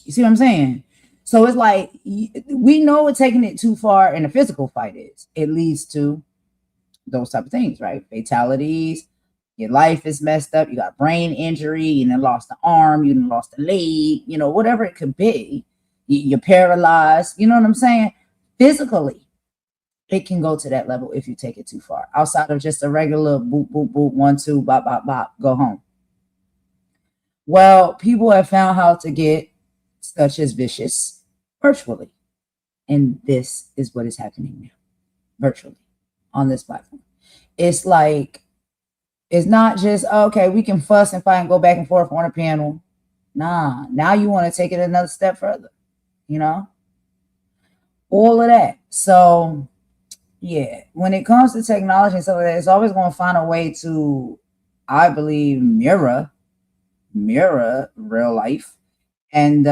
You see what I'm saying? So it's like, we know what taking it too far in a physical fight is. It leads to those type of things, right? Fatalities, your life is messed up, you got brain injury, you done lost the arm, you done lost the leg, whatever it could be. You're paralyzed, you know what I'm saying? Physically, it can go to that level if you take it too far. Outside of just a regular boop, boop, boop, 1, 2, bop, bop, bop, go home. Well, people have found how to get such as vicious virtually. And this is what is happening now, virtually, on this platform. It's like, it's not just, okay, we can fuss and fight and go back and forth on a panel. Nah, now you want to take it another step further, all of that. So, yeah, when it comes to technology and stuff like that, it's always going to find a way to, I believe, mirror real life. And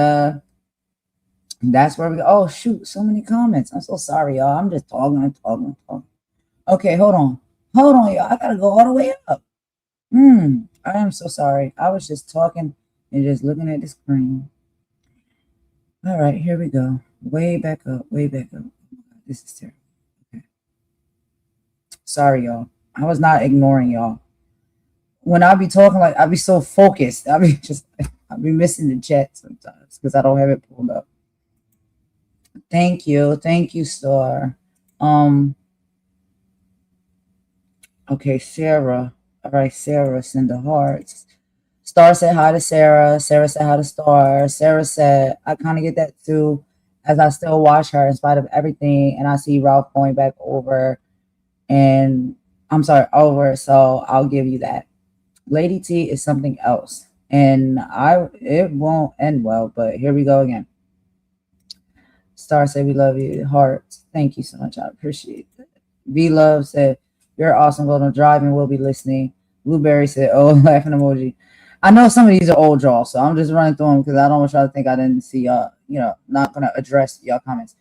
that's where we go. Oh, shoot, so many comments. I'm so sorry, y'all. I'm just talking. Okay, hold on, y'all. I got to go all the way up. I am so sorry. I was just talking and just looking at the screen. All right, here we go. Way back up, way back up. Oh my God, this is terrible. Okay. Sorry, y'all. I was not ignoring y'all. When I be talking, like I be so focused, I be missing the chat sometimes because I don't have it pulled up. Thank you, Star. Um, okay, Sarah. All right, Sarah, send the hearts. Star said hi to Sarah. Sarah said hi to Star. Sarah said, I kind of get that too, as I still watch her in spite of everything. And I see Ralph going back over, and I'm sorry, over. So I'll give you that. Lady T is something else. And it won't end well, but here we go again. Star said, we love you. Hearts. Thank you so much. I appreciate it. V Love said, you're awesome. Golden Driving. We'll be listening. Blueberry said, oh, laughing emoji. I know some of these are old draws, so I'm just running through them because I don't want y'all to think I didn't see y'all, not going to address y'all comments.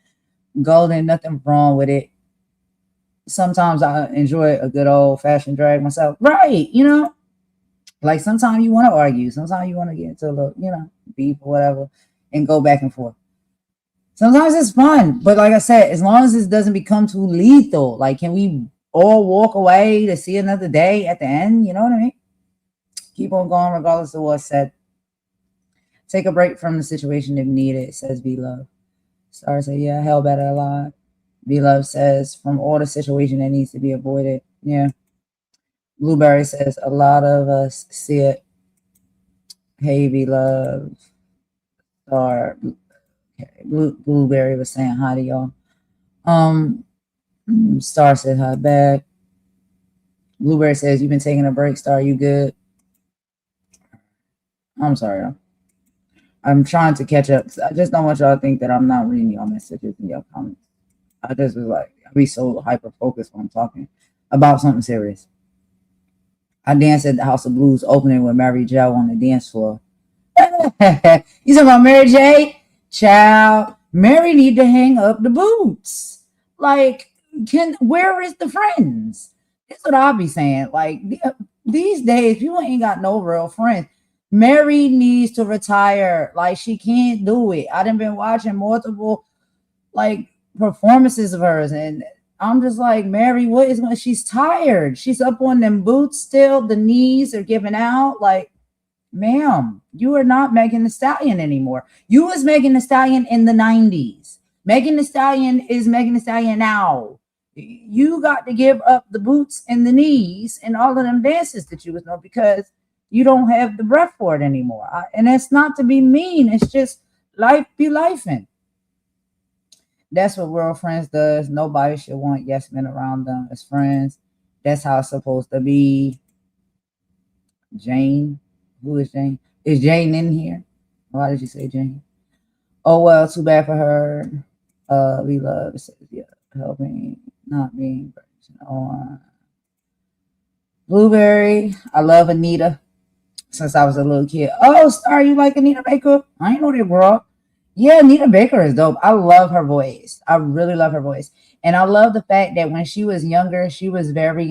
Golden, nothing wrong with it. Sometimes I enjoy a good old fashioned drag myself. Right. Like sometimes you want to argue. Sometimes you want to get into a little, beef or whatever and go back and forth. Sometimes it's fun. But like I said, as long as this doesn't become too lethal, like can we all walk away to see another day at the end? You know what I mean? Keep on going regardless of what's said. Take a break from the situation if needed, says V Love. Star said, yeah, hell better alive. V Love says, from all the situation that needs to be avoided. Yeah. Blueberry says, a lot of us see it. Hey, V Love. Star. Okay. Blueberry was saying hi to y'all. Star said hi back. Blueberry says, you've been taking a break, Star. You good? I'm sorry, y'all. I'm trying to catch up. I just don't want y'all to think that I'm not reading y'all messages and y'all comments. I just was like, I be so hyper focused when I'm talking about something serious. I danced at the House of Blues opening with Mary J on the dance floor. You talking about Mary J? Child, Mary need to hang up the boots. Like, where is the friends? That's what I'll be saying. Like, these days, people ain't got no real friends. Mary needs to retire. Like, she can't do it. I done been watching multiple, like, performances of hers, and I'm just like, Mary, what is going? She's tired. She's up on them boots still. The knees are giving out. Like, ma'am, you are not Megan Thee Stallion anymore. You was Megan Thee Stallion in the 90s. Megan Thee Stallion is Megan Thee Stallion now. You got to give up the boots and the knees and all of them dances that you was know because you don't have the breath for it anymore. And it's not to be mean. It's just life be lifing. That's what World Friends does. Nobody should want yes men around them as friends. That's how it's supposed to be. Jane. Who is Jane? Is Jane in here? Why did you say Jane? Oh, well, too bad for her. We love it. Yeah, helping, not being on. Blueberry. I love Anita since I was a little kid. Oh, Star, you like Anita Baker? I ain't know that, girl. Yeah, Anita Baker is dope. I love her voice. I really love her voice. And I love the fact that when she was younger, she was very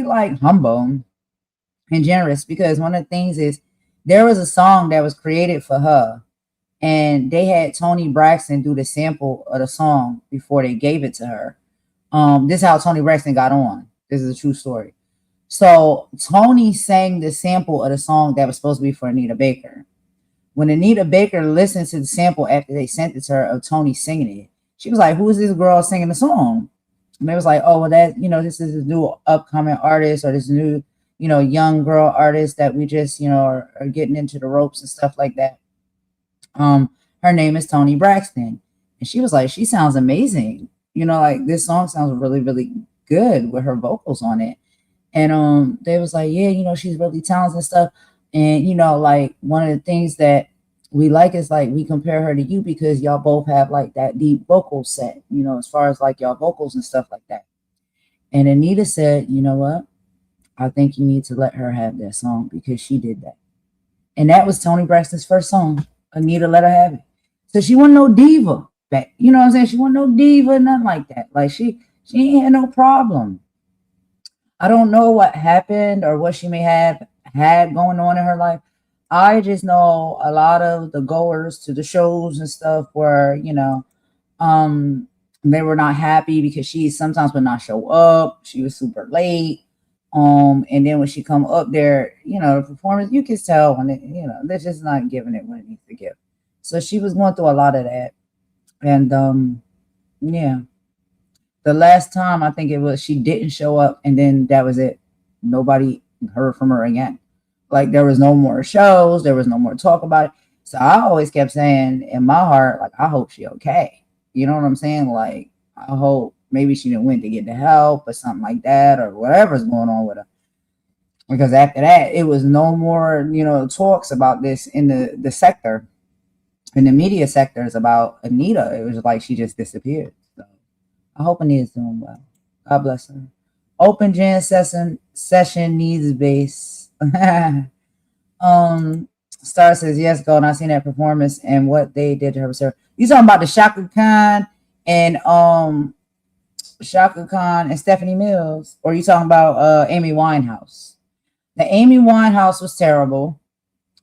like humble and generous, because one of the things is there was a song that was created for her and they had Toni Braxton do the sample of the song before they gave it to her. This is how Toni Braxton got on. This is a true story. So Toni sang the sample of the song that was supposed to be for Anita Baker. When Anita Baker listened to the sample after they sent it to her of Toni singing it, she was like, who is this girl singing the song? And they was like, oh, well, that, this is a new upcoming artist, or this new, young girl artist that we just, are getting into the ropes and stuff like that. Her name is Toni Braxton. And she was like, she sounds amazing. Like this song sounds really, really good with her vocals on it. And they was like, yeah, she's really talented and stuff. And, like one of the things that we like is like we compare her to you because y'all both have like that deep vocal set, as far as like y'all vocals and stuff like that. And Anita said, you know what? I think you need to let her have that song because she did that. And that was Toni Braxton's first song. Anita let her have it. So she wasn't no diva back. You know what I'm saying? She wasn't no diva, nothing like that. Like she ain't had no problem. I don't know what happened or what she may have had going on in her life. I just know a lot of the goers to the shows and stuff were, um, they were not happy because she sometimes would not show up. She was super late. And then when she come up there, the performance, you can tell when they're just not giving it when it needs to give. So she was going through a lot of that. And yeah. The last time I think it was she didn't show up and then that was it. Nobody heard from her again. Like there was no more shows, there was no more talk about it. So I always kept saying in my heart, like, I hope she okay. You know what I'm saying? Like, I hope maybe she didn't went to get the help or something like that or whatever's going on with her. Because after that, it was no more, talks about this in the sector, in the media sectors about Anita. It was like she just disappeared. So I hope Anita's doing well. God bless her. Open Jam session needs base. Star says yes, go, and I seen that performance and what they did to her. Sir, you talking about the Shaka Khan and Stephanie Mills, or you talking about Amy Winehouse? The Amy Winehouse was terrible,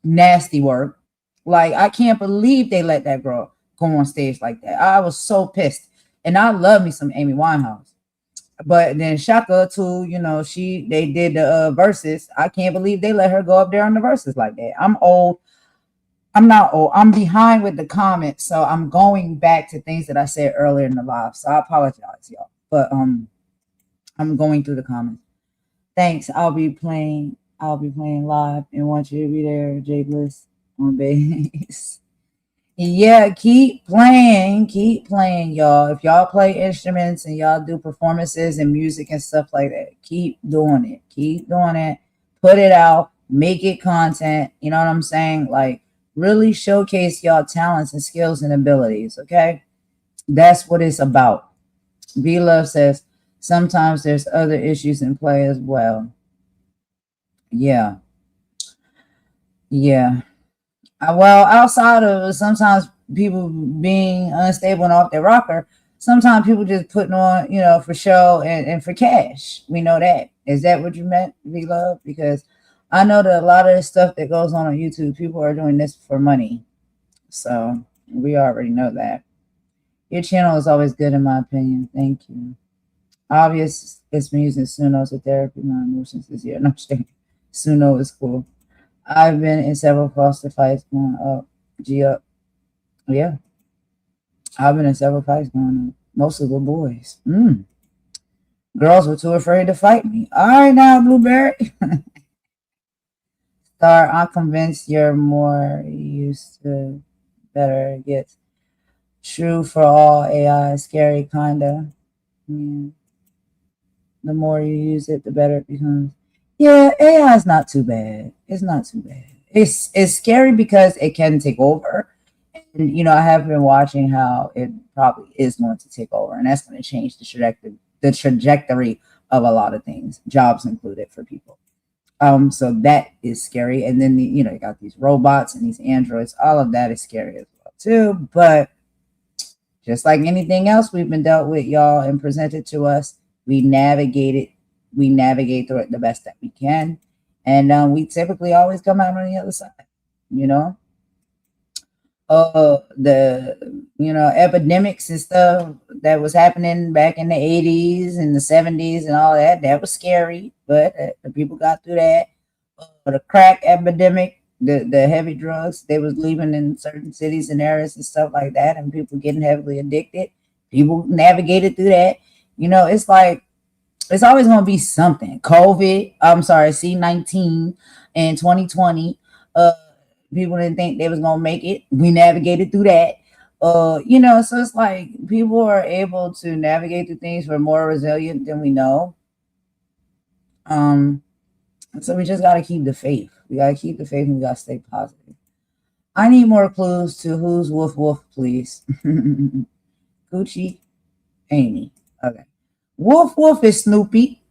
nasty work. Like I can't believe they let that girl go on stage like that. I was so pissed, and I love me some Amy Winehouse. But then Shaka too, they did the verses. I can't believe they let her go up there on the verses like that. I'm old. I'm not old. I'm behind with the comments, so I'm going back to things that I said earlier in the live. So I apologize, y'all. But I'm going through the comments. Thanks. I'll be playing live and want you to be there, Jay Bliss on bass. Yeah, keep playing, y'all. If y'all play instruments and y'all do performances and music and stuff like that, keep doing it. Put it out, make it content. You know what I'm saying? Like, really showcase y'all talents and skills and abilities, okay? That's what it's about. B Love says, sometimes there's other issues in play as well. Yeah. Well, outside of sometimes people being unstable and off their rocker, sometimes people just putting on, for show and for cash. We know that. Is that what you meant, V Love? Because I know that a lot of the stuff that goes on YouTube, people are doing this for money. So we already know that. Your channel is always good in my opinion. Thank you. Obvious, it's been using Suno as a therapy. My emotions this year. No, Suno is cool. I've been in several foster fights going up. G up. Yeah. I've been in several fights going up. Mostly with boys. Girls were too afraid to fight me. All right now, Blueberry. Star, I'm convinced you're more used to better it gets. True for all AI. Scary, kinda. Yeah. The more you use it, the better it becomes. Yeah, AI is not too bad. It's not too bad. It's scary because it can take over. And I have been watching how it probably is going to take over, and that's going to change the trajectory of a lot of things, jobs included for people. So that is scary. And then you got these robots and these androids. All of that is scary as well too. But just like anything else we've been dealt with, y'all, and presented to us, we navigate through it the best that we can, and we typically always come out on the other side. The epidemics and stuff that was happening back in the 80s and the 70s and all that was scary, but the people got through that. The crack epidemic, the heavy drugs, they was leaving in certain cities and areas and stuff like that, and people getting heavily addicted. People navigated through that. It's like it's always going to be something. C-19 in 2020. People didn't think they was going to make it. We navigated through that. So it's like people are able to navigate through things. We're more resilient than we know. So we just got to keep the faith. We got to keep the faith and we got to stay positive. I need more clues to who's Wolf Wolf, please. Gucci, Amy. Okay. Wolf Wolf is Snoopy.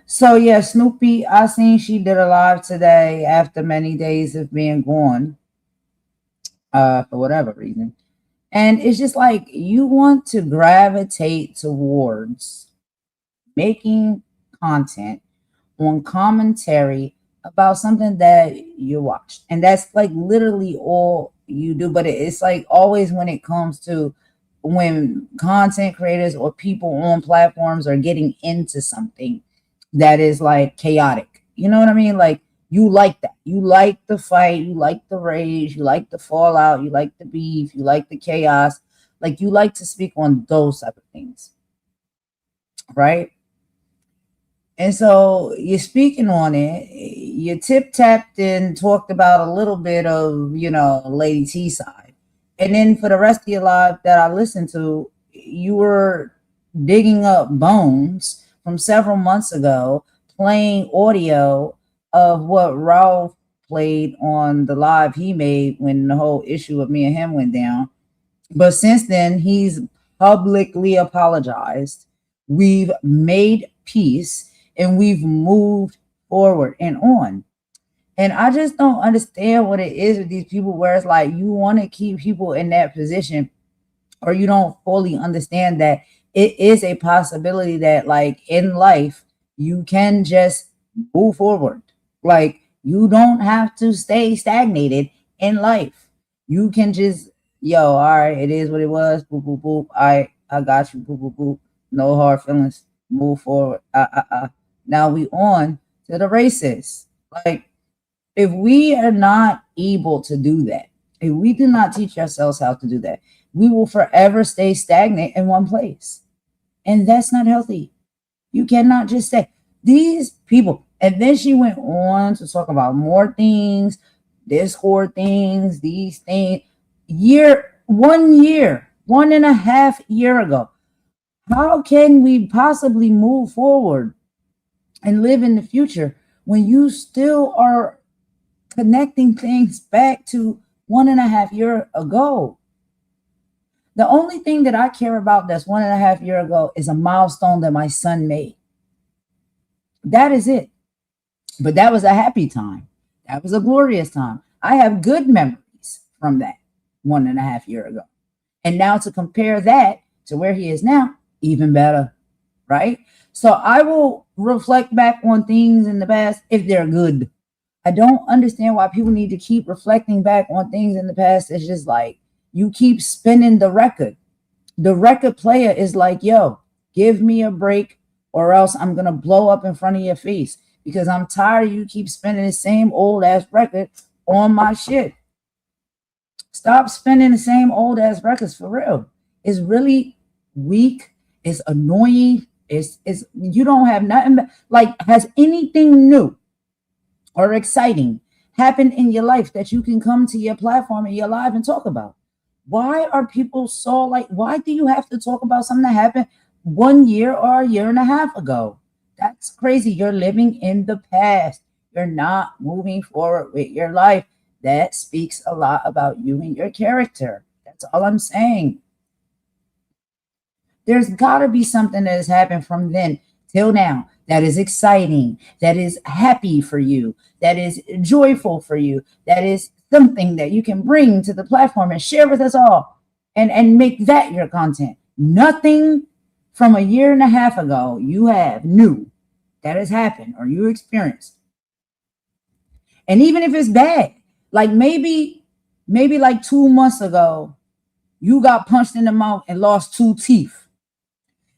So yeah, Snoopy, I seen she did a live today after many days of being gone. For whatever reason. And it's just like you want to gravitate towards making content on commentary about something that you watched. And that's like literally all you do. But it's like always when it comes to when content creators or people on platforms are getting into something that is like chaotic. You know what I mean? Like you like that. You like the fight, you like the rage, you like the fallout, you like the beef, you like the chaos. Like you like to speak on those type of things, right? And so you're speaking on it. You tip tapped and talked about a little bit of, Lady T side. And then for the rest of your life that I listened to, you were digging up bones from several months ago, playing audio of what Ralph played on the live he made when the whole issue of me and him went down. But since then, he's publicly apologized. We've made peace and we've moved forward and on. And I just don't understand what it is with these people where it's like you want to keep people in that position, or you don't fully understand that it is a possibility that, like, in life, you can just move forward. Like, you don't have to stay stagnated in life. You can just, all right, it is what it was. Boop, boop, boop. I got you. Boop, boop, boop. No hard feelings. Move forward. Now we on to the races. Like, if we are not able to do that, if we do not teach ourselves how to do that, we will forever stay stagnant in one place. And that's not healthy. You cannot just say these people. And then she went on to talk about more things, Discord things, these things. 1 year, 1.5 years ago. How can we possibly move forward and live in the future when you still are connecting things back to 1.5 years ago? The only thing that I care about that's 1.5 years ago is a milestone that my son made. That is it. But that was a happy time. That was a glorious time. I have good memories from that 1.5 years ago. And now to compare that to where he is now, even better, right? So I will reflect back on things in the past if they're good. I don't understand why people need to keep reflecting back on things in the past. It's just like you keep spinning the record. The record player is like, yo, give me a break or else I'm going to blow up in front of your face because I'm tired of you keep spinning the same old ass record on my shit. Stop spinning the same old ass records for real. It's really weak. It's annoying. It's you don't have nothing. Like, has anything new or exciting happened in your life that you can come to your platform and your live and talk about? Why are people so like, why do you have to talk about something that happened 1 year or a year and a half ago? That's crazy. You're living in the past. You're not moving forward with your life. That speaks a lot about you and your character. That's all I'm saying. There's got to be something that has happened from then till now that is exciting, that is happy for you, that is joyful for you, that is something that you can bring to the platform and share with us all and make that your content. Nothing from a year and a half ago you have new that has happened or you experienced. And even if it's bad, like maybe like 2 months ago, you got punched in the mouth and lost 2 teeth.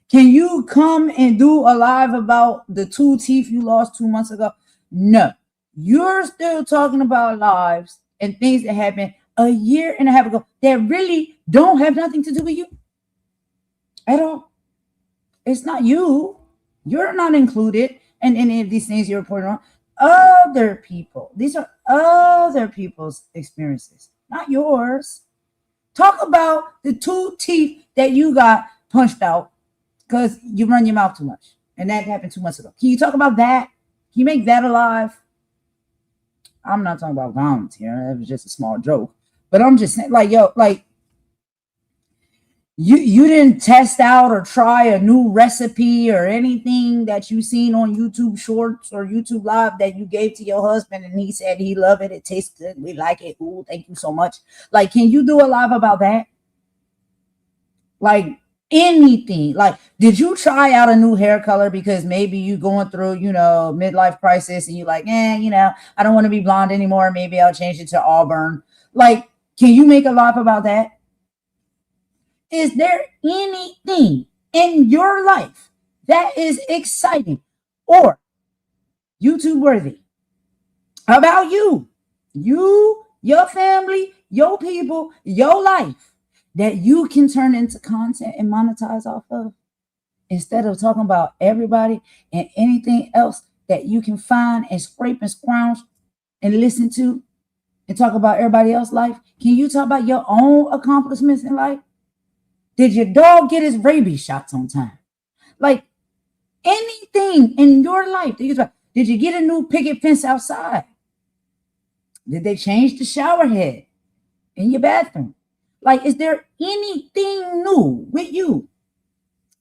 Can you come and do a live about the 2 teeth you lost 2 months ago? No. You're still talking about lives and things that happened a year and a half ago that really don't have nothing to do with you at all. It's not you. You're not included in any of these things you're reporting on. Other people. These are other people's experiences, not yours. Talk about the 2 teeth that you got punched out because you run your mouth too much. And that happened 2 months ago. Can you talk about that? Can you make that alive? I'm not talking about violence here. It was just a small joke. But I'm just saying, like, yo, like, you didn't test out or try a new recipe or anything that you seen on YouTube Shorts or YouTube Live that you gave to your husband and he said he loved it. It tastes good. We like it. Ooh, thank you so much. Like, can you do a live about that? Like, Anything. Like, did you try out a new hair color because maybe you going through, midlife crisis and you like, I don't want to be blonde anymore. Maybe I'll change it to auburn. Like, can you make a laugh about that? Is there anything in your life that is exciting or YouTube worthy about you, your family, your people, your life that you can turn into content and monetize off of, instead of talking about everybody and anything else that you can find and scrape and scrounge and listen to and talk about everybody else's life? Can you talk about your own accomplishments in life? Did your dog get his rabies shots on time? Like, anything in your life. Did you get a new picket fence outside? Did they change the shower head in your bathroom? Like, is there anything new with you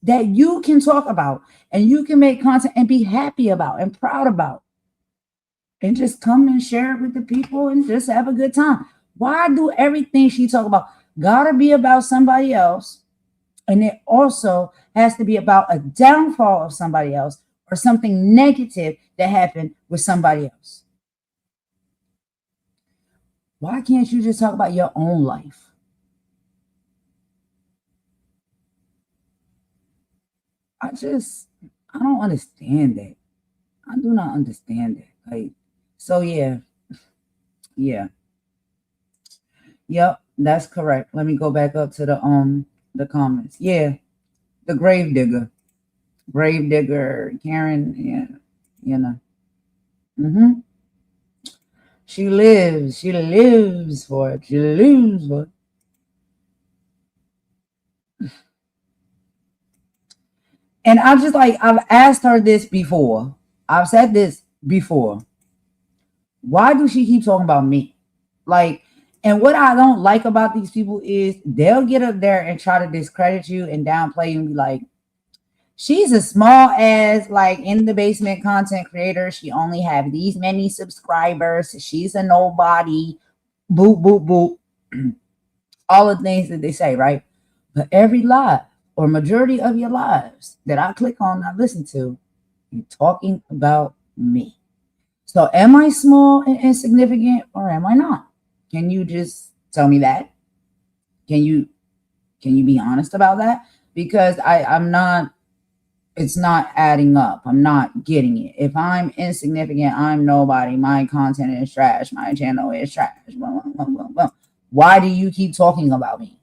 that you can talk about and you can make content and be happy about and proud about? And just come and share it with the people and just have a good time. Why do everything she talk about gotta be about somebody else? And it also has to be about a downfall of somebody else or something negative that happened with somebody else. Why can't you just talk about your own life? I don't understand that. I do not understand that. Like, so yeah. Yep, that's correct. Let me go back up to the comments. Yeah, the grave digger. Karen, yeah, you know. Mm-hmm. She lives for it. She lives for it. And I'm just like, I've asked her this before. I've said this before. Why do she keep talking about me? Like, and what I don't like about these people is they'll get up there and try to discredit you and downplay you and be like, she's a small ass, like, in the basement content creator. She only have these many subscribers. She's a nobody. Boop, boop, boop. All the things that they say, right? But every live or majority of your lives that I click on, I listen to, you're talking about me. So am I small and insignificant or am I not? Can you just tell me that? Can you be honest about that? Because I'm not, it's not adding up. I'm not getting it. If I'm insignificant, I'm nobody. My content is trash. My channel is trash. Blah, blah, blah, blah. Why do you keep talking about me?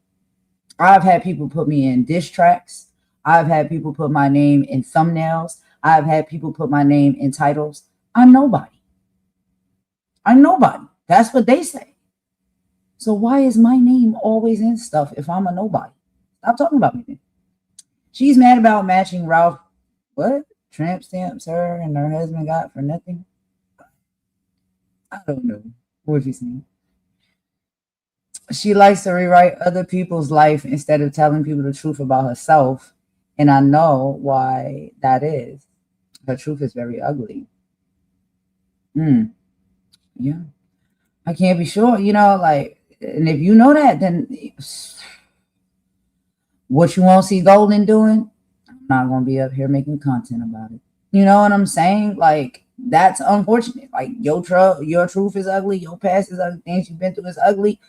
I've had people put me in diss tracks. I've had people put my name in thumbnails. I've had people put my name in titles. I'm nobody. That's what they say. So why is my name always in stuff if I'm a nobody? Stop talking about me then. She's mad about matching Ralph. What? Tramp stamps her and her husband got for nothing? I don't know what she's saying. She likes to rewrite other people's life instead of telling people the truth about herself. And I know why that is. Her truth is very ugly. Yeah. I can't be sure, like, and if you know that, then what you won't see Golden doing, I'm not going to be up here making content about it. You know what I'm saying? Like, that's unfortunate. Like, your truth is ugly. Your past is ugly. Things you've been through is ugly.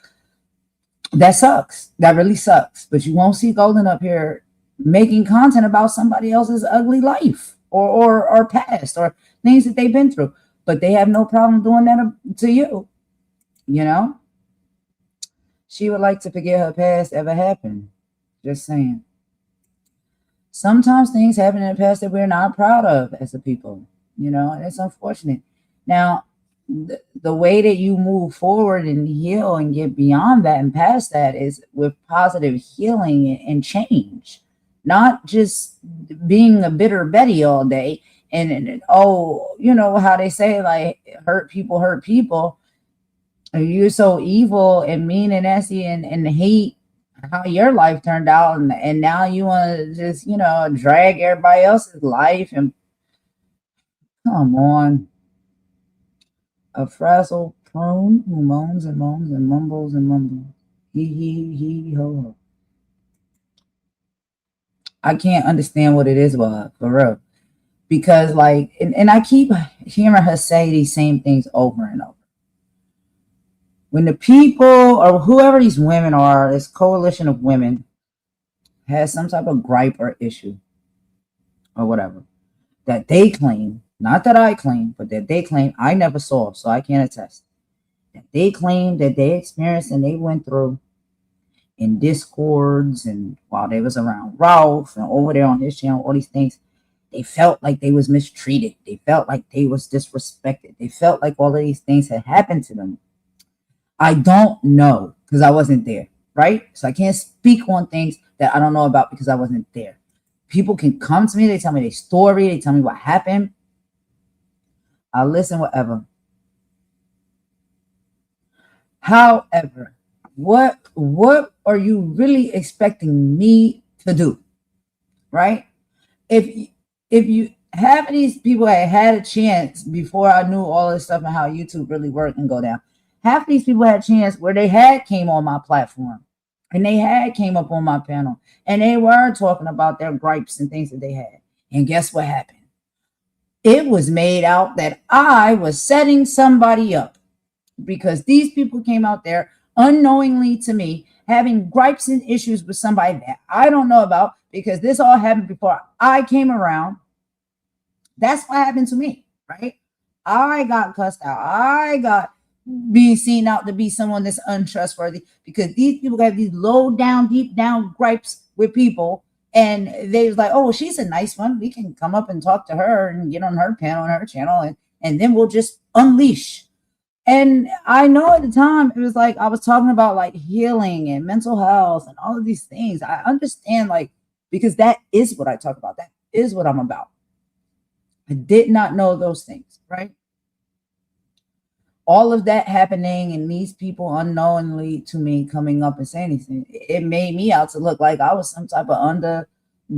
That sucks. That really sucks. But you won't see Golden up here making content about somebody else's ugly life or past or things that they've been through. But they have no problem doing that to you. She would like to forget her past ever happened. Just saying. Sometimes things happen in the past that we're not proud of as a people, and it's unfortunate. Now, the way that you move forward and heal and get beyond that and past that is with positive healing and change, not just being a bitter Betty all day and how they say, like, hurt people. You're so evil and mean and nasty and hate how your life turned out, and now you want to just drag everybody else's life. And come on, a frazzled prune who moans and moans and mumbles and mumbles. He ho ho. I can't understand what it is about her, for real. Because like, and I keep hearing her say these same things over and over. When the people or whoever these women are, this coalition of women has some type of gripe or issue or whatever that they claim, not that I claim, but that they claim I never saw, so I can't attest. That they claim that they experienced and they went through in discords and while they was around Ralph and over there on his channel, all these things, they felt like they was mistreated. They felt like they was disrespected. They felt like all of these things had happened to them. I don't know because I wasn't there, right? So I can't speak on things that I don't know about because I wasn't there. People can come to me, they tell me their story, they tell me what happened. I'll listen, whatever. However, what are you really expecting me to do? Right? If you have these people that had a chance before I knew all this stuff and how YouTube really worked and go down, half these people had a chance where they had came on my platform and they had came up on my panel and they were talking about their gripes and things that they had. And guess what happened? It was made out that I was setting somebody up because these people came out there unknowingly to me having gripes and issues with somebody that I don't know about because this all happened before I came around. That's what happened to me, right? I got cussed out. I got being seen out to be someone that's untrustworthy because these people have these low down, deep down gripes with people. And they was like, oh, she's a nice one. We can come up and talk to her and get on her panel and her channel. And then we'll just unleash. And I know at the time it was like I was talking about like healing and mental health and all of these things. I understand, like, because that is what I talk about. That is what I'm about. I did not know those things, right? All of that happening and these people unknowingly to me coming up and saying anything, it made me out to look like I was some type of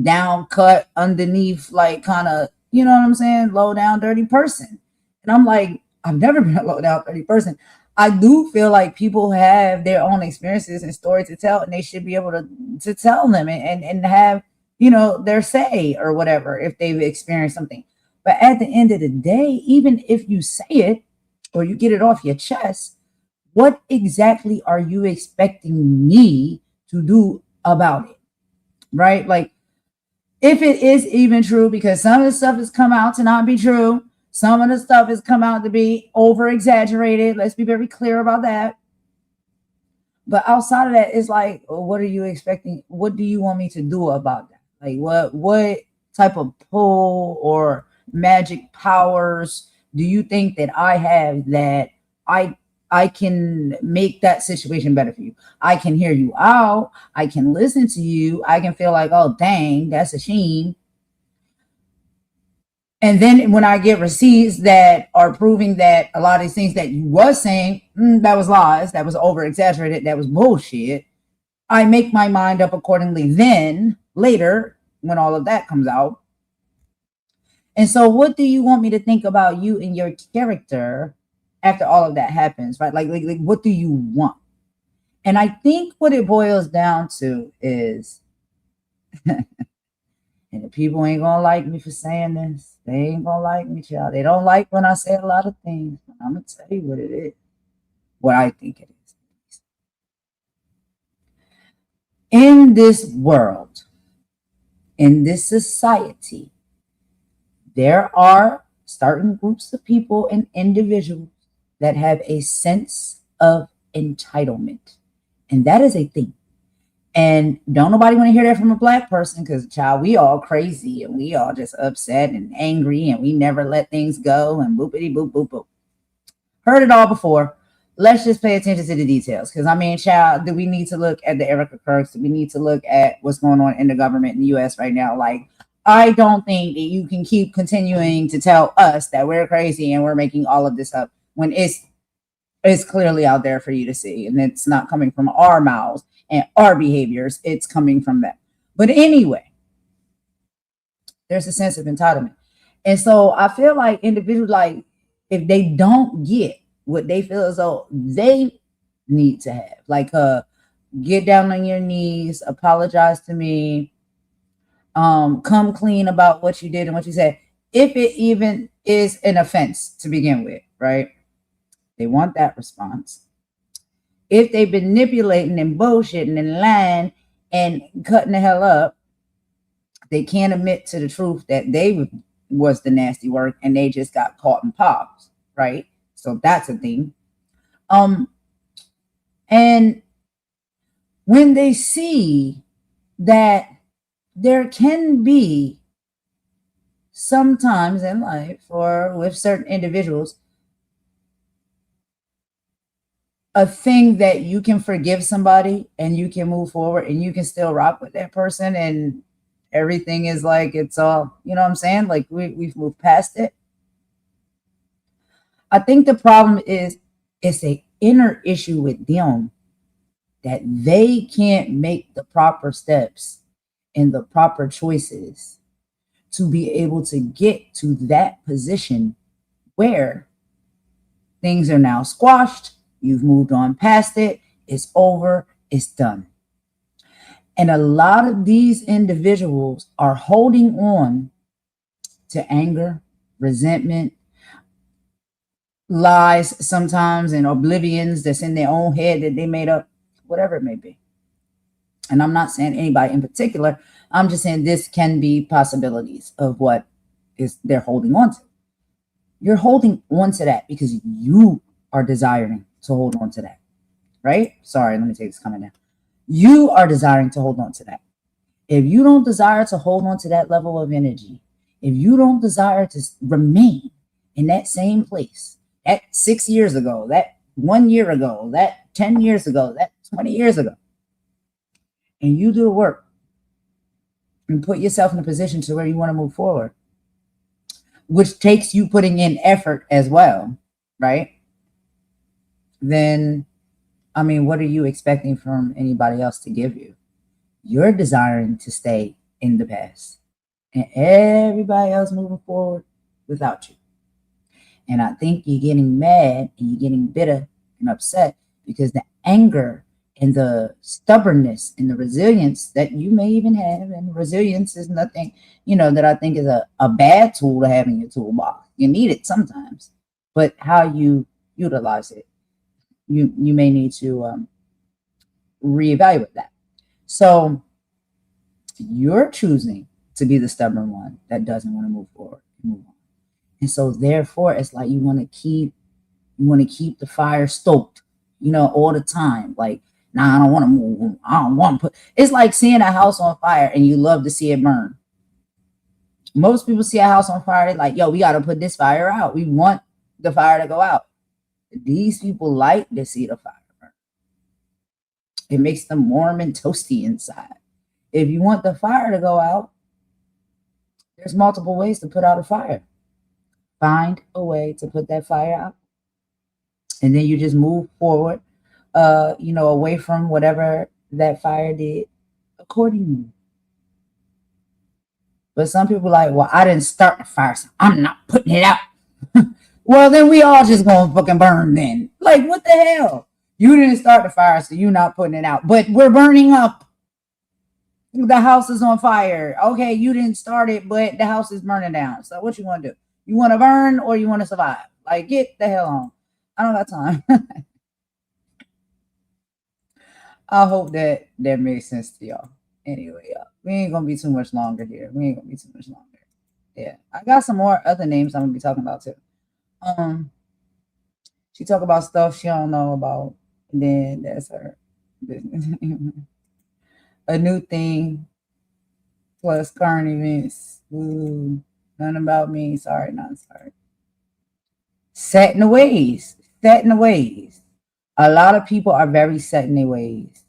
down cut underneath, like kind of, you know what I'm saying, low down dirty person. And I'm like, I've never been a low down dirty person. I do feel like people have their own experiences and stories to tell, and they should be able to tell them and have, you know, their say or whatever if they've experienced something. But at the end of the day, even if you say it or you get it off your chest, what exactly are you expecting me to do about it? Right? Like, if it is even true, because some of the stuff has come out to not be true. Some of the stuff has come out to be over exaggerated. Let's be very clear about that. But outside of that, it's like, what are you expecting? What do you want me to do about that? Like, what type of pull or magic powers do you think that I have that I can make that situation better for you? I can hear you out. I can listen to you. I can feel like, oh, dang, that's a shame. And then when I get receipts that are proving that a lot of these things that you was saying, that was lies, that was over exaggerated, that was bullshit, I make my mind up accordingly then, later, when all of that comes out. And so what do you want me to think about you and your character after all of that happens, right? Like what do you want? And I think what it boils down to is, and the people ain't gonna like me for saying this. They ain't gonna like me, child. They don't like when I say a lot of things. I'm gonna tell you what it is, what I think it is. In this world, in this society, there are certain groups of people and individuals that have a sense of entitlement. And that is a thing. And don't nobody want to hear that from a Black person because, child, we all crazy and we all just upset and angry and we never let things go and boopity boop boop boop. Heard it all before. Let's just pay attention to the details because, I mean, child, do we need to look at the Erica Kirks? Do we need to look at what's going on in the government in the U.S. right now? Like, I don't think that you can keep continuing to tell us that we're crazy and we're making all of this up when it's clearly out there for you to see. And it's not coming from our mouths and our behaviors. It's coming from them. But anyway, there's a sense of entitlement. And so I feel like individuals, like, if they don't get what they feel as though they need to have, like, get down on your knees, apologize to me, come clean about what you did and what you said, if it even is an offense to begin with, right? They want that response. If they've been manipulating and bullshitting and lying and cutting the hell up, they can't admit to the truth that they was the nasty work and they just got caught in pops, right? So that's a thing. And when they see that there can be sometimes in life or with certain individuals a thing that you can forgive somebody and you can move forward and you can still rock with that person and everything is like it's all, you know what I'm saying? Like we've moved past it. I think the problem is it's an inner issue with them that they can't make the proper steps and the proper choices to be able to get to that position where things are now squashed. You've moved on past it. It's over. It's done. And a lot of these individuals are holding on to anger, resentment, lies sometimes, and oblivions that's in their own head that they made up, whatever it may be. And I'm not saying anybody in particular. I'm just saying this can be possibilities of what is they're holding on to. You're holding on to that because you are desiring to hold on to that, right? Sorry, let me take this comment down. You are desiring to hold on to that. If you don't desire to hold on to that level of energy, if you don't desire to remain in that same place, that 6 years ago, that 1 year ago, that 10 years ago, that 20 years ago, and you do the work and put yourself in a position to where you want to move forward, which takes you putting in effort as well, right? Then, I mean, what are you expecting from anybody else to give you? You're desiring to stay in the past and everybody else moving forward without you. And I think you're getting mad and you're getting bitter and upset because the anger and the stubbornness and the resilience that you may even have, and resilience is nothing, that I think is a bad tool to have in your toolbox. You need it sometimes, but how you utilize it, you may need to reevaluate that. So you're choosing to be the stubborn one that doesn't want to move forward, move on. And so therefore it's like you want to keep the fire stoked, all the time. Like, nah, I don't want to move. I don't want to put. It's like seeing a house on fire and you love to see it burn. Most people see a house on fire, they're like, yo, we got to put this fire out. We want the fire to go out. These people like to see the fire burn. It makes them warm and toasty inside. If you want the fire to go out, there's multiple ways to put out a fire. Find a way to put that fire out. And then you just move forward, away from whatever that fire did accordingly. But some people are like, well, I didn't start the fire, so I'm not putting it out. Well, then we all just gonna fucking burn then. Like, what the hell? You didn't start the fire, so you're not putting it out. But we're burning up. The house is on fire. Okay, you didn't start it, but the house is burning down. So what you want to do? You want to burn or you want to survive? Like, get the hell on. I don't got time. I hope that makes sense to y'all. Anyway, y'all, we ain't gonna be too much longer here. Yeah, I got some more other names I'm gonna be talking about too. She talk about stuff she don't know about, and then that's her business. A new thing plus current events. Ooh, none about me. Sorry, not sorry. Set in the ways. A lot of people are very set in their ways.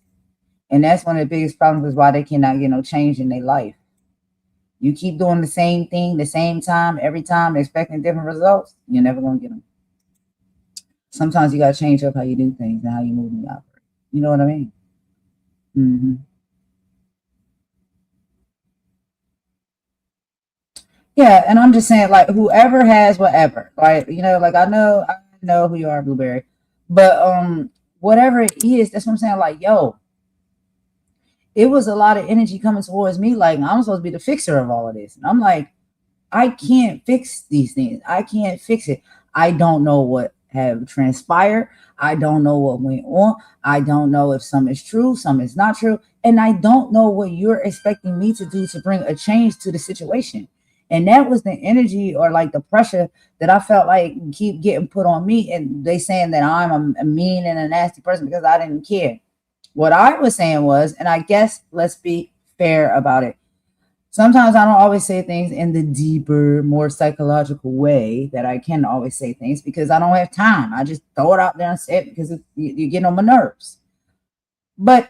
And that's one of the biggest problems is why they cannot get no change in their life. You keep doing the same thing, the same time, every time, expecting different results, you're never going to get them. Sometimes you got to change up how you do things and how you move and operate. You know what I mean? Mm-hmm. Yeah, and I'm just saying, like, whoever has whatever, right? Like I know who you are, Blueberry, but whatever it is, that's what I'm saying. Like, yo, it was a lot of energy coming towards me. Like, I'm supposed to be the fixer of all of this. And I'm like, I can't fix these things. I can't fix it. I don't know what have transpired. I don't know what went on. I don't know if some is true, some is not true. And I don't know what you're expecting me to do to bring a change to the situation. And that was the energy or like the pressure that I felt like keep getting put on me. And they saying that I'm a mean and a nasty person because I didn't care. What I was saying was, and I guess let's be fair about it. Sometimes I don't always say things in the deeper, more psychological way that I can always say things because I don't have time. I just throw it out there and say it because you get on my nerves. But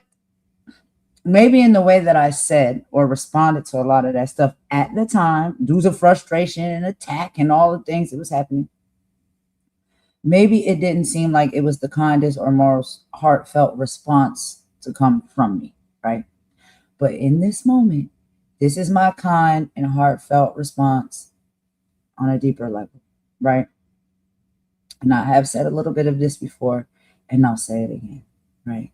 maybe in the way that I said or responded to a lot of that stuff at the time, due to frustration and attack and all the things that was happening, maybe it didn't seem like it was the kindest or most heartfelt response to come from me, right? But in this moment, this is my kind and heartfelt response on a deeper level, right? And I have said a little bit of this before, and I'll say it again, right?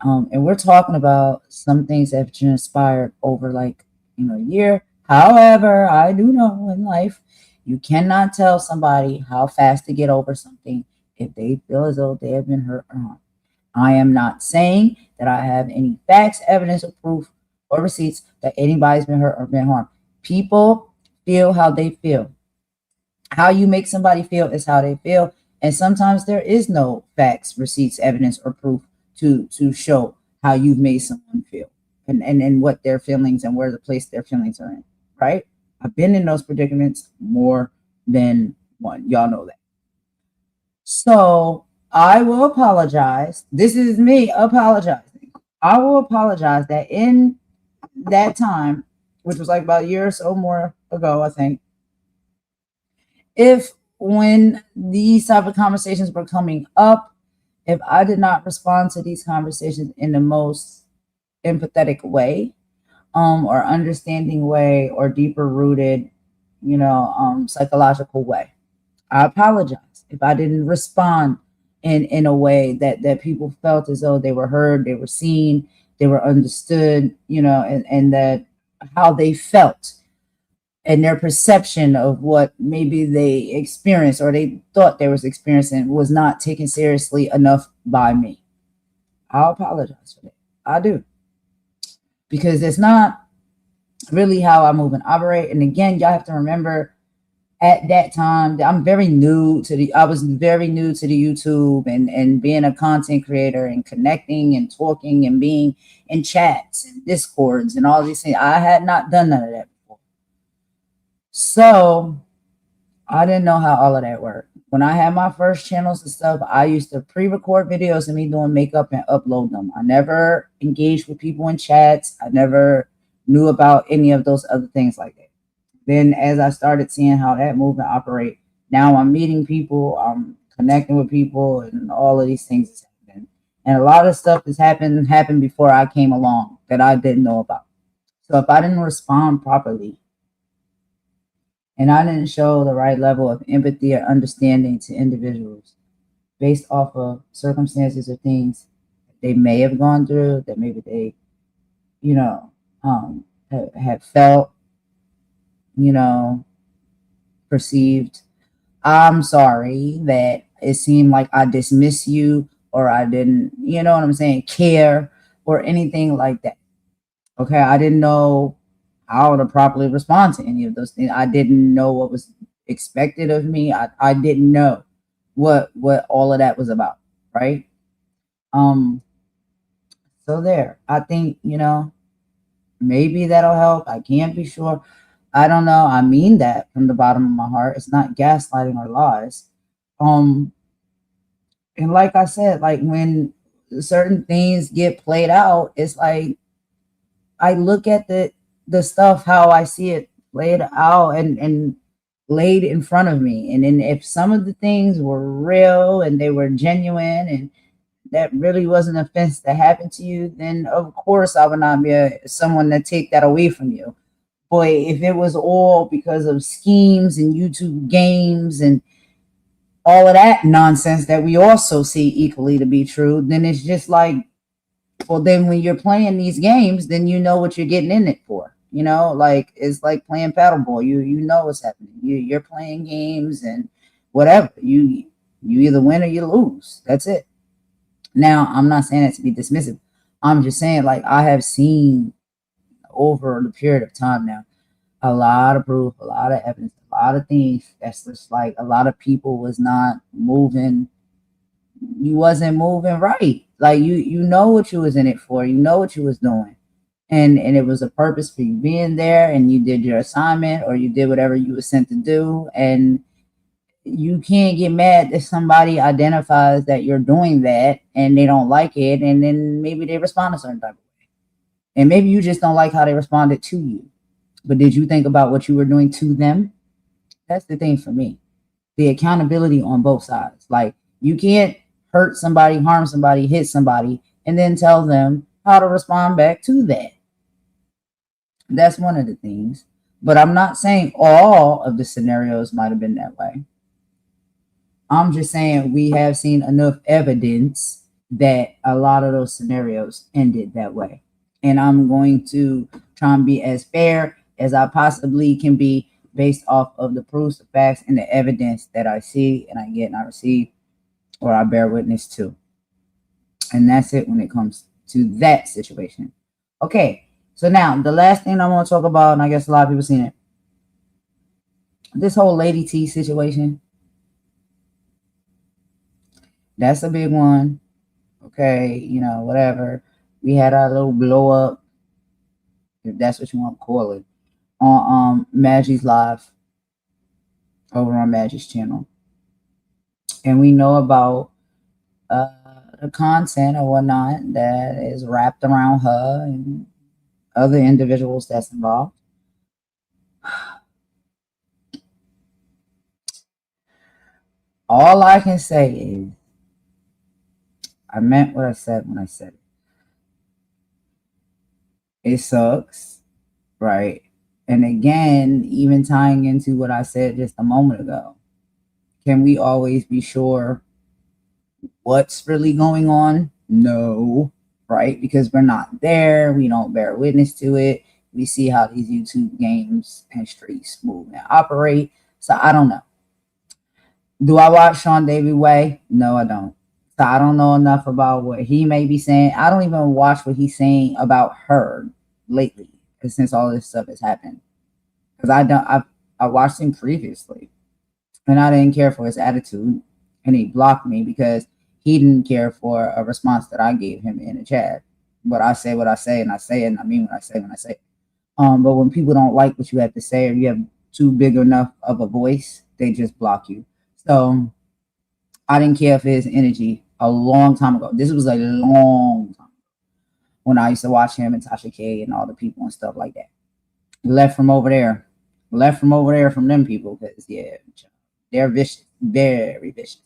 And we're talking about some things that have transpired over like, a year. However, I do know in life, you cannot tell somebody how fast to get over something if they feel as though they have been hurt or harmed. I am not saying that I have any facts, evidence, or proof or receipts that anybody's been hurt or been harmed. People feel how they feel. How you make somebody feel is how they feel. And sometimes there is no facts, receipts, evidence, or proof to show how you've made someone feel and what their feelings and where the place their feelings are in, right? I've been in those predicaments more than one. Y'all know that. So I will apologize. This is me apologizing. I will apologize that in that time, which was like about a year or so more ago, I think, if when these type of conversations were coming up, if I did not respond to these conversations in the most empathetic way, or understanding way, or deeper rooted, psychological way, I apologize. If I didn't respond in a way that people felt as though they were heard, they were seen, they were understood, and that how they felt and their perception of what maybe they experienced or they thought they was experiencing was not taken seriously enough by me. I'll apologize for that. I do. Because it's not really how I move and operate. And again, y'all have to remember at that time, I was very new to the YouTube and being a content creator and connecting and talking and being in chats and discords and all these things. I had not done none of that before. So I didn't know how all of that worked. When I had my first channels and stuff, I used to pre-record videos of me doing makeup and upload them. I never engaged with people in chats. I never knew about any of those other things like that. Then as I started seeing how that movement operate, now I'm meeting people, I'm connecting with people, and all of these things is happening. And a lot of stuff has happened before I came along that I didn't know about. So if I didn't respond properly and I didn't show the right level of empathy or understanding to individuals based off of circumstances or things they may have gone through, that maybe they, have felt, perceived, I'm sorry that it seemed like I dismiss you or I didn't, care or anything like that. Okay, I didn't know how to properly respond to any of those things. I didn't know what was expected of me. I didn't know what all of that was about, right? So there, I think, maybe that'll help. I can't be sure. I don't know. I mean that from the bottom of my heart. It's not gaslighting or lies. And like I said, like when certain things get played out, it's like I look at the stuff how I see it played out and laid in front of me. And then if some of the things were real and they were genuine and that really wasn't an offense that happened to you, then of course I would not be someone to take that away from you. Boy, if it was all because of schemes and YouTube games and all of that nonsense that we also see equally to be true, then it's just like Well, then when you're playing these games, then you know what you're getting in it for. You know, like it's like playing paddleball. You know what's happening. You're playing games and whatever. You either win or you lose. That's it. Now, I'm not saying that to be dismissive. I'm just saying, like, I have seen over the period of time now a lot of proof, a lot of evidence, a lot of things that's just like a lot of people was not moving. You wasn't moving right. Like you know what you was in it for. You know what you was doing. And it was a purpose for you being there, and you did your assignment or you did whatever you were sent to do. And you can't get mad if somebody identifies that you're doing that and they don't like it, and then maybe they respond a certain type of way. And maybe you just don't like how they responded to you. But did you think about what you were doing to them? That's the thing for me. The accountability on both sides. Like you can't hurt somebody, harm somebody, hit somebody, and then tell them how to respond back to that. That's one of the things. But I'm not saying all of the scenarios might have been that way. I'm just saying we have seen enough evidence that a lot of those scenarios ended that way. And I'm going to try and be as fair as I possibly can be based off of the proofs, the facts, and the evidence that I see and I get and I receive or I bear witness to. And that's it when it comes to that situation. Okay, so now the last thing I want to talk about, and I guess a lot of people seen it, this whole Lady T situation. That's a big one. Okay, you know, whatever. We had our little blow up, if that's what you want to call it, on Maggie's Live over on Maggie's channel. And we know about the content or whatnot that is wrapped around her and other individuals that's involved. All I can say is I meant what I said when I said it. It sucks, right? And again, even tying into what I said just a moment ago, can we always be sure what's really going on? No, right? Because we're not there. We don't bear witness to it. We see how these YouTube games and streets move and operate. So I don't know. Do I watch Sean David Way? No, I don't. So I don't know enough about what he may be saying. I don't even watch what he's saying about her lately, since all this stuff has happened. Because I watched him previously, and I didn't care for his attitude, and he blocked me because he didn't care for a response that I gave him in the chat. But I say what I say, and I say it, and I mean what I say when I say it. But when people don't like what you have to say, or you have too big enough of a voice, they just block you. So I didn't care for his energy a long time ago. This was a long time when I used to watch him and Tasha K and all the people and stuff like that. Left from over there from them people, because yeah, they're vicious, very vicious.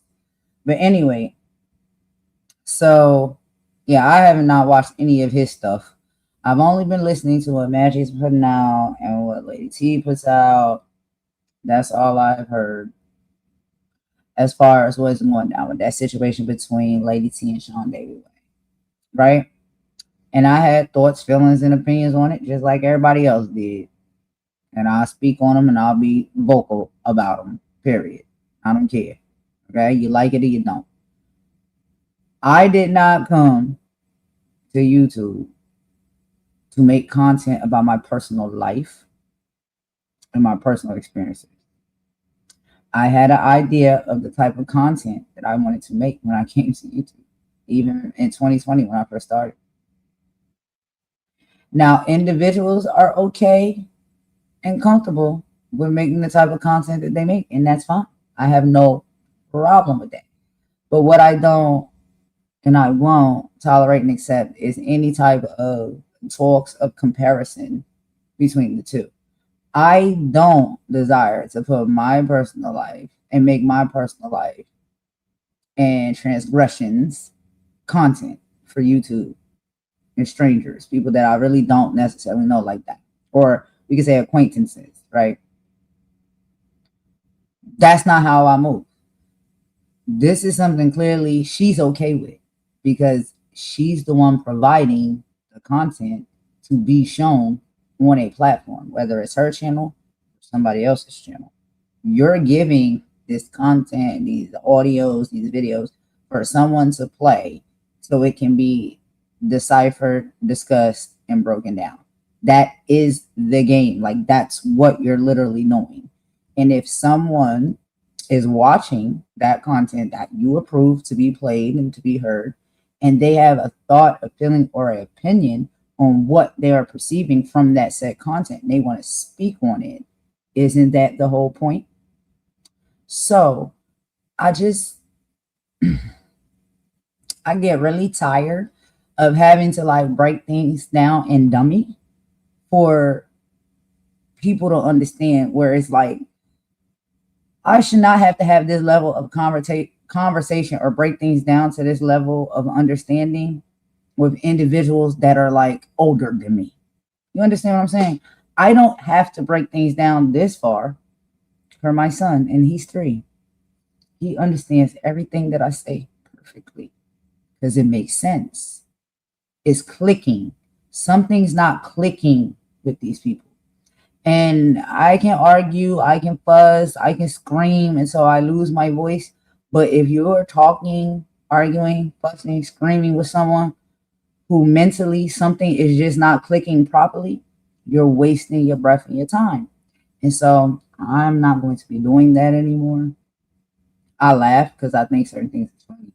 But anyway, so yeah, I have not watched any of his stuff. I've only been listening to what Magic's putting out and what Lady T puts out. That's all I've heard as far as what's going down with that situation between Lady T and Sean David Way, right? And I had thoughts, feelings, and opinions on it, just like everybody else did. And I'll speak on them, and I'll be vocal about them, period. I don't care. Okay? You like it or you don't. I did not come to YouTube to make content about my personal life and my personal experiences. I had an idea of the type of content that I wanted to make when I came to YouTube, even in 2020 when I first started. Now, individuals are okay and comfortable with making the type of content that they make, and that's fine. I have no problem with that. But what I don't and I won't tolerate and accept is any type of talks of comparison between the two. I don't desire to put my personal life and make my personal life and transgressions content for YouTube and strangers, people that I really don't necessarily know like that. Or we could say acquaintances, right? That's not how I move. This is something clearly she's okay with, because she's the one providing the content to be shown on a platform, whether it's her channel or somebody else's channel. You're giving this content, these audios, these videos for someone to play so it can be deciphered, discussed, and broken down. That is the game. Like, that's what you're literally knowing. And if someone is watching that content that you approve to be played and to be heard, and they have a thought, a feeling, or an opinion on what they are perceiving from that said content, and they want to speak on it, isn't that the whole point? So I just I get really tired of having to like break things down in dummy for people to understand, where it's like, I should not have to have this level of conversation or break things down to this level of understanding with individuals that are like older than me. You understand what I'm saying? I don't have to break things down this far for my son, and he's 3. He understands everything that I say perfectly because it makes sense. It's clicking. Something's not clicking with these people. And I can argue, I can fuss, I can scream until I lose my voice. But if you're talking, arguing, fussing, screaming with someone who mentally something is just not clicking properly, you're wasting your breath and your time. And so I'm not going to be doing that anymore. I laugh because I think certain things is funny.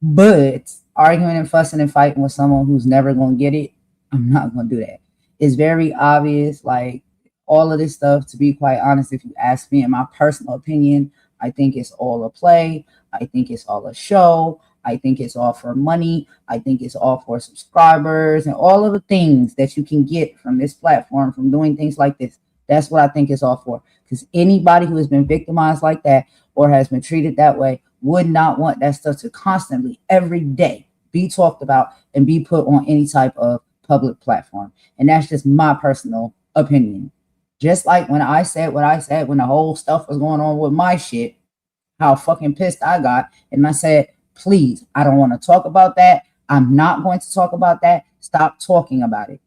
But arguing and fussing and fighting with someone who's never going to get it, I'm not going to do that. It's very obvious, like all of this stuff, to be quite honest, if you ask me, in my personal opinion, I think it's all a play. I think it's all a show. I think it's all for money. I think it's all for subscribers and all of the things that you can get from this platform from doing things like this. That's what I think it's all for. Because anybody who has been victimized like that or has been treated that way would not want that stuff to constantly, every day, be talked about and be put on any type of public platform. And that's just my personal opinion. Just like when I said what I said when the whole stuff was going on with my shit, how fucking pissed I got. And I said, please, I don't want to talk about that. I'm not going to talk about that. Stop talking about it.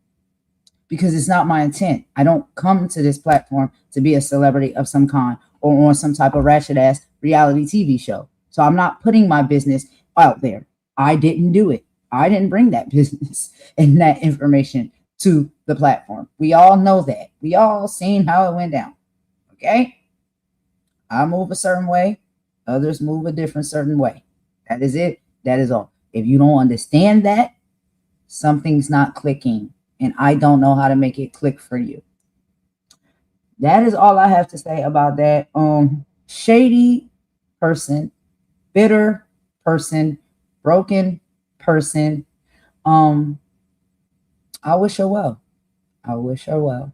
Because it's not my intent. I don't come to this platform to be a celebrity of some kind or on some type of ratchet ass reality TV show. So I'm not putting my business out there. I didn't do it. I didn't bring that business and that information to the platform. We all know that. We all seen how it went down. Okay? I move a certain way. Others move a different certain way. That is it. That is all. If you don't understand that, something's not clicking. And I don't know how to make it click for you. That is all I have to say about that. Shady person, bitter person, broken person. I wish her well. I wish her well.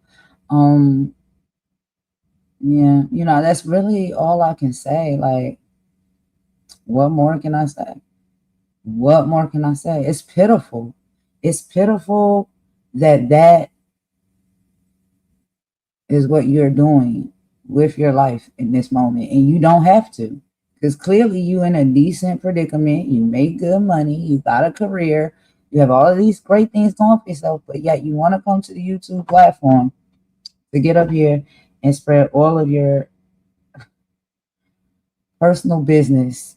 Yeah, that's really all I can say. Like, what more can I say? What more can I say? It's pitiful. It's pitiful that is what you're doing with your life in this moment. And you don't have to. Because clearly you in a decent predicament. You make good money. You got a career. You have all of these great things going for yourself. But yet you want to come to the YouTube platform to get up here and spread all of your personal business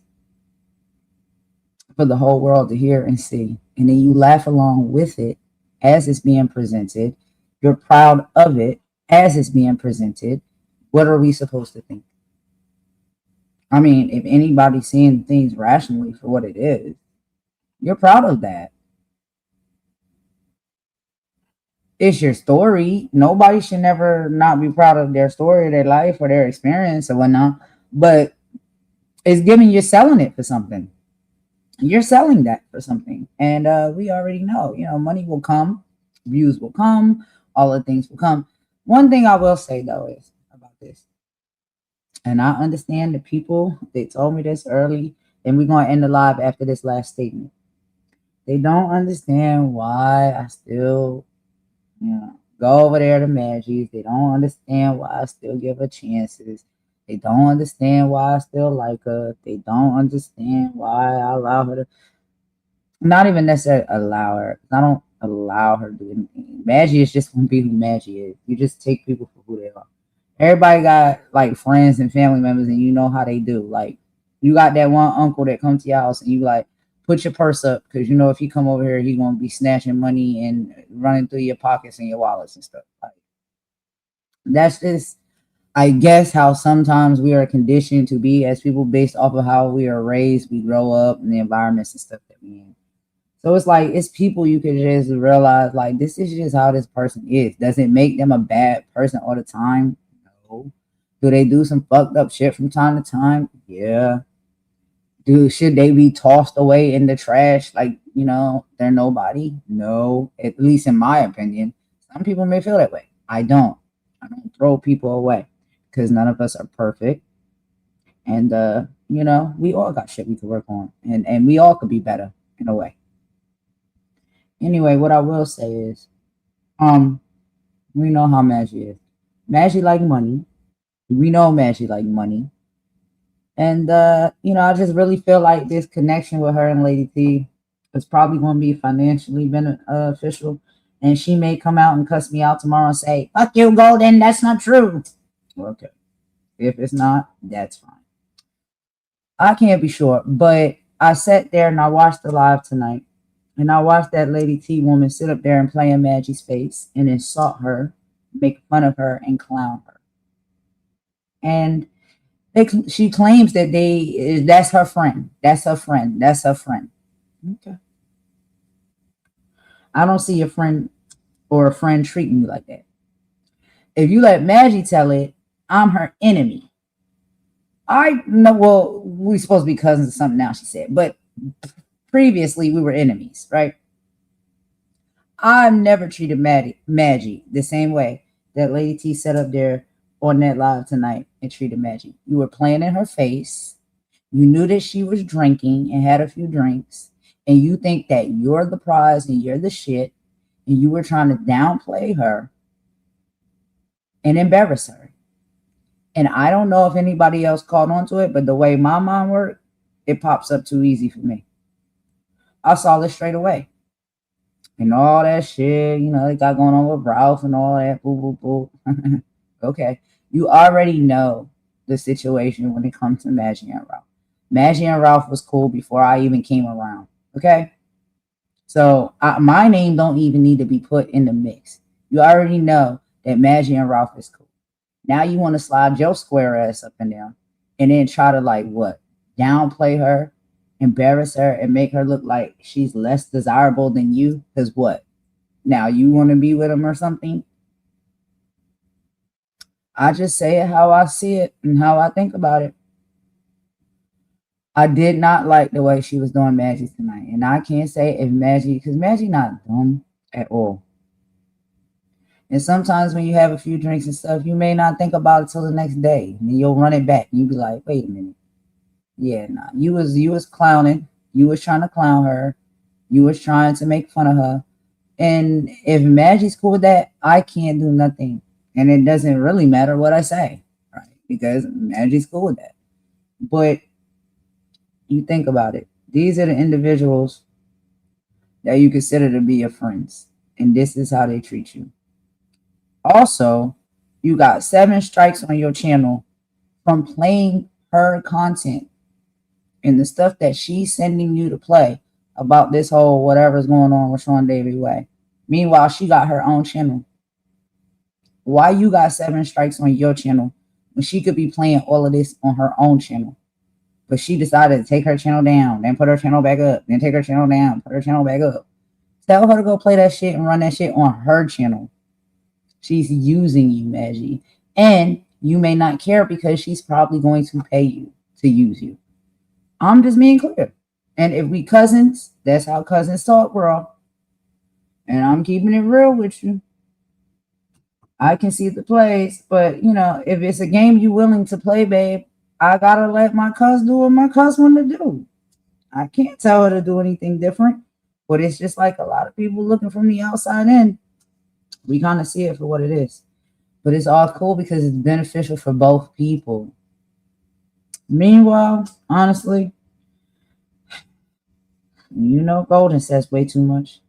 for the whole world to hear and see. And then you laugh along with it as it's being presented. You're proud of it as it's being presented. What are we supposed to think? I mean, if anybody's seeing things rationally for what it is, you're proud of that. It's your story. Nobody should never not be proud of their story, their life, or their experience or whatnot. But it's giving, you're selling it for something. You're selling that for something. And we already know, money will come, views will come, all the things will come. One thing I will say, though, is about this. And I understand the people, they told me this early, and we're going to end the live after this last statement. They don't understand why I still, go over there to Maggie's. They don't understand why I still give her chances. They don't understand why I still like her. They don't understand why I allow her to. Not even necessarily allow her. I don't allow her to do anything. Maggie is just gonna be who Maggie is. You just take people for who they are. Everybody got like friends and family members, and you know how they do. Like you got that one uncle that comes to your house, and you like put your purse up because you know if he come over here, he gonna be snatching money and running through your pockets and your wallets and stuff. Like that's just, I guess, how sometimes we are conditioned to be as people based off of how we are raised, we grow up, and the environments and stuff that we in. So it's like it's people you can just realize like this is just how this person is. Does it make them a bad person all the time? No. Do they do some fucked up shit from time to time? Yeah. Should they be tossed away in the trash like they're nobody? No. At least in my opinion. Some people may feel that way. I don't. I don't throw people away because none of us are perfect. And we all got shit we could work on. And we all could be better in a way. Anyway, what I will say is, um, we know how Maggie is. Maggie like money. We know Maggie like money. And I just really feel like this connection with her and Lady T is probably going to be financially beneficial. And she may come out and cuss me out tomorrow and say, "Fuck you, Golden. That's not true." Okay. If it's not, that's fine. I can't be sure, but I sat there and I watched the live tonight. And I watched that Lady T woman sit up there and play in Maggie's face and insult her, make fun of her, and clown her. And she claims that that's her friend. That's her friend. That's her friend. Okay. I don't see a friend or a friend treating you like that. If you let Maggie tell it, I'm her enemy. I know. Well, we're supposed to be cousins or something now, she said. But previously, we were enemies, right? I've never treated Maggie the same way that Lady T set up there on that live tonight and treated Maggie. You were playing in her face. You knew that she was drinking and had a few drinks, and you think that you're the prize and you're the shit, and you were trying to downplay her and embarrass her. And I don't know if anybody else caught on to it, but the way my mind worked, it pops up too easy for me. I saw this straight away. And all that shit, they got going on with Ralph and all that. Boo, boo, boo. Okay. You already know the situation when it comes to Maggie and Ralph. Maggie and Ralph was cool before I even came around. Okay. So my name don't even need to be put in the mix. You already know that Maggie and Ralph is cool. Now you want to slide your square ass up and down and then try to downplay her, embarrass her, and make her look like she's less desirable than you. Because what? Now you want to be with him or something? I just say it how I see it and how I think about it. I did not like the way she was doing Maggie tonight. And I can't say if Maggie, because Maggie not dumb at all. And sometimes when you have a few drinks and stuff, you may not think about it till the next day. And then you'll run it back. And you'll be like, wait a minute. Yeah, nah. You was clowning. You was trying to clown her. You was trying to make fun of her. And if Maggie's cool with that, I can't do nothing. And it doesn't really matter what I say, right? Because Maggie's cool with that. But you think about it. These are the individuals that you consider to be your friends. And this is how they treat you. Also, you got 7 strikes on your channel from playing her content and the stuff that she's sending you to play about this whole whatever's going on with Sean David Way. Meanwhile, she got her own channel. Why you got 7 strikes on your channel when she could be playing all of this on her own channel? But she decided to take her channel down, then put her channel back up, then take her channel down, put her channel back up. Tell her to go play that shit and run that shit on her channel. She's using you, Maggie. And you may not care because she's probably going to pay you to use you. I'm just being clear. And if we cousins, that's how cousins talk, bro. And I'm keeping it real with you. I can see the plays, but if it's a game you willing to play, babe, I gotta let my cuz do what my cuz want to do. I can't tell her to do anything different. But it's just like a lot of people looking from the outside in. We kind of see it for what it is. But it's all cool because it's beneficial for both people. Meanwhile, honestly, You know, Golden says way too much.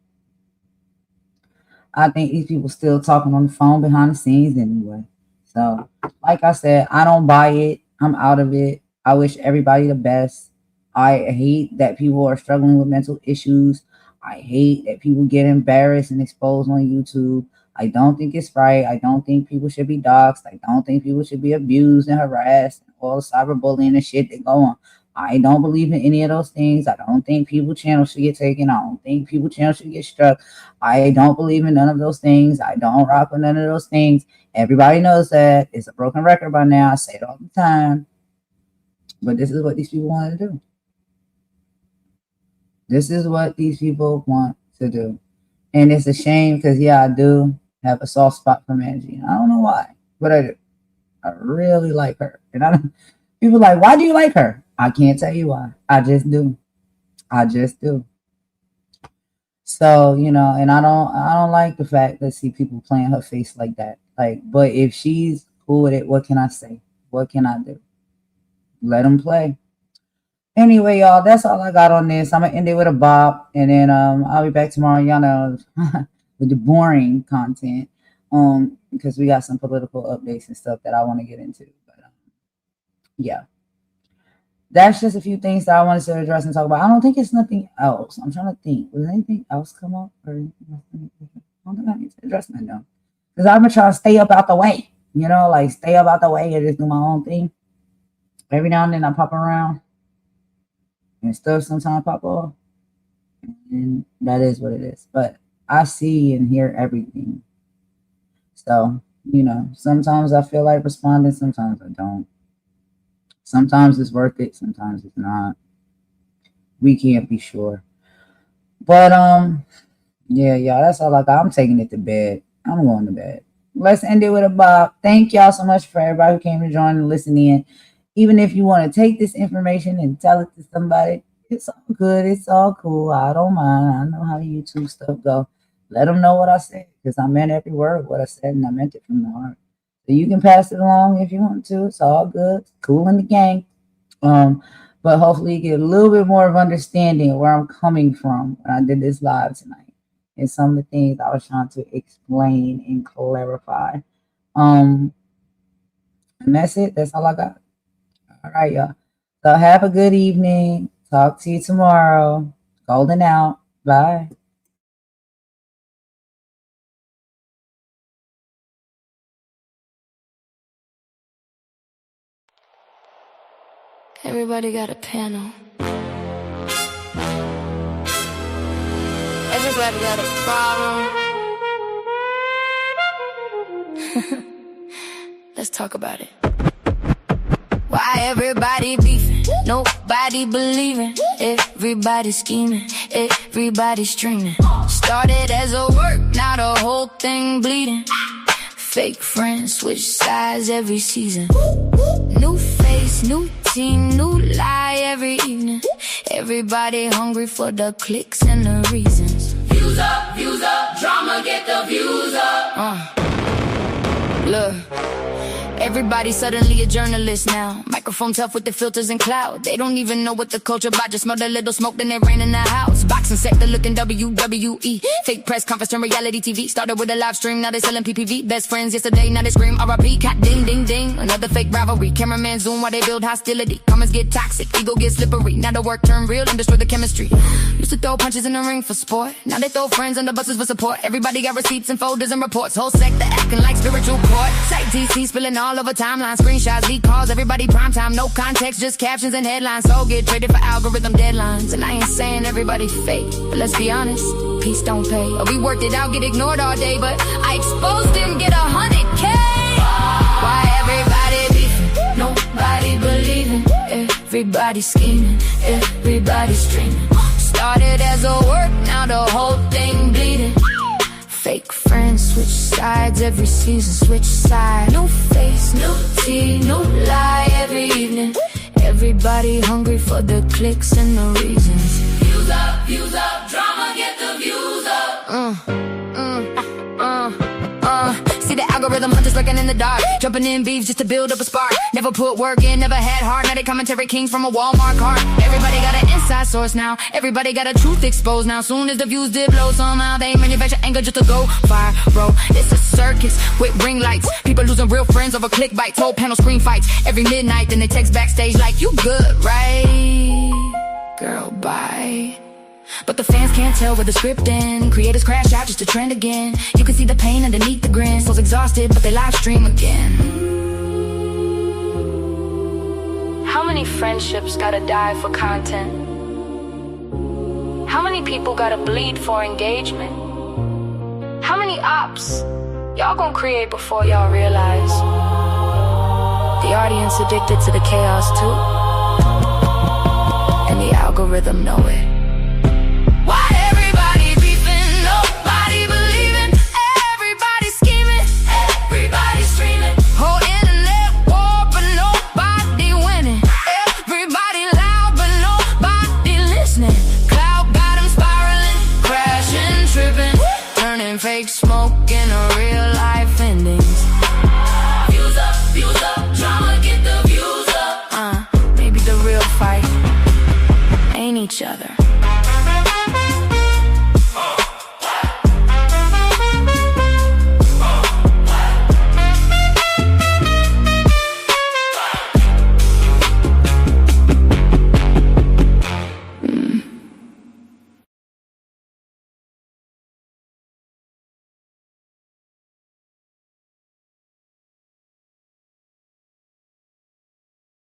I think these people still talking on the phone behind the scenes anyway. So, like I said, I don't buy it. I'm out of it. I wish everybody the best. I hate that people are struggling with mental issues. I hate that people get embarrassed and exposed on YouTube. I don't think it's right. I don't think people should be doxxed. I don't think people should be abused and harassed and all the cyberbullying and shit that go on. I don't believe in any of those things. I don't think people channels should get taken. I don't think people channels should get struck. I don't believe in none of those things. I don't rock with none of those things. Everybody knows that. It's a broken record by now. I say it all the time. But this is what these people want to do. This is what these people want to do. And it's a shame because, yeah, I do have a soft spot for Manji. I don't know why, but I do. I really like her. And I don't, people are like, why do you like her? I can't tell you why. I just do. I just do. So, you know, and I don't like the fact that see people playing her face like that. Like, but if she's cool with it, what can I say? What can I do? Let them play. Anyway, y'all, that's all I got on this. I'm gonna end it with a bop, and then I'll be back tomorrow, y'all know, with the boring content. Because we got some political updates and stuff that I want to get into. But yeah. That's just a few things that I wanted to address and talk about. I don't think it's nothing else. I'm trying to think. Was anything else come up? Or I don't think I need to address that though. Because I'm gonna try to stay up out the way. You know, like stay up out the way and just do my own thing. Every now and then I pop around. And stuff sometimes pop off. And that is what it is. But I see and hear everything. So, you know, sometimes I feel like responding, sometimes I don't. Sometimes it's worth it, sometimes it's not. We can't be sure. But yeah, y'all, that's all I got. I'm taking it to bed. I'm going to bed. Let's end it with a bop. Thank y'all so much for everybody who came to join and listen in. Even if you want to take this information and tell it to somebody, it's all good. It's all cool. I don't mind. I know how the YouTube stuff go. Let them know what I said because I meant every word of what I said and I meant it from the heart. So you can pass it along if you want to. It's all good. It's cool in the gang. But hopefully you get a little bit more of understanding of where I'm coming from when I did this live tonight and some of the things I was trying to explain and clarify. And that's it. That's all I got. All right, y'all. So have a good evening. Talk to you tomorrow. Golden out. Bye. Everybody got a panel. Everybody got a problem. Let's talk about it. Why everybody beefing? Nobody believing. Everybody scheming. Everybody streaming. Started as a work, now the whole thing bleeding. Fake friends switch sides every season. New face, new team, new lie every evening. Everybody hungry for the clicks and the reasons. Views up, drama get the views up. Look. Everybody suddenly a journalist now. Microphone tough with the filters and cloud. They don't even know what the culture about. Just smell a little smoke, then it rain in the house. Boxing sector looking WWE. Fake press conference turn reality TV. Started with a live stream, now they selling PPV. Best friends yesterday, now they scream RIP. Cat ding ding ding. Another fake rivalry. Cameraman zoom while they build hostility. Comments get toxic, ego get slippery. Now the work turn real and destroy the chemistry. Used to throw punches in the ring for sport. Now they throw friends under buses for support. Everybody got receipts and folders and reports. Whole sector acting like spiritual court. Site TC spilling all over timeline, screenshots, leak calls, everybody prime time, no context, just captions and headlines. So get traded for algorithm deadlines. And I ain't saying everybody fake, but let's be honest, peace don't pay. We worked it out, get ignored all day, but I exposed him, get 100K. Why everybody beefing? Nobody believing. Everybody scheming, everybody streaming. Started as a work, now the whole thing bleeding. Fake friends switch sides every season, switch sides. New face, new tea, new lie every evening. Everybody hungry for the clicks and the reasons. Views up, drama get the views up. See the algorithm Algorithm hunters lurking in the dark, jumping in beefs just to build up a spark. Never put work in, never had heart. Now they commentary kings from a Walmart cart. Everybody got an inside source now. Everybody got a truth exposed now. Soon as the views dip low, somehow they manufacture anger just to go fire, bro. It's a circus with ring lights. People losing real friends over click bites. Whole panel screen fights every midnight. Then they text backstage like, you good, right? Girl, bye. But the fans can't tell where the script ends. Creators crash out just to trend again. You can see the pain underneath the grin. Souls exhausted, but they live stream again. How many friendships gotta die for content? How many people gotta bleed for engagement? How many ops y'all gonna create before y'all realize the audience addicted to the chaos too? And the algorithm know it. Why everybody beefing, nobody believing, everybody scheming, everybody streaming. Whole internet war, but nobody winning. Everybody loud, but nobody listening. Cloud got them spiraling, crashing, tripping, turning fake smoke into real life endings. Views up, drama get the views up. Maybe the real fight ain't each other.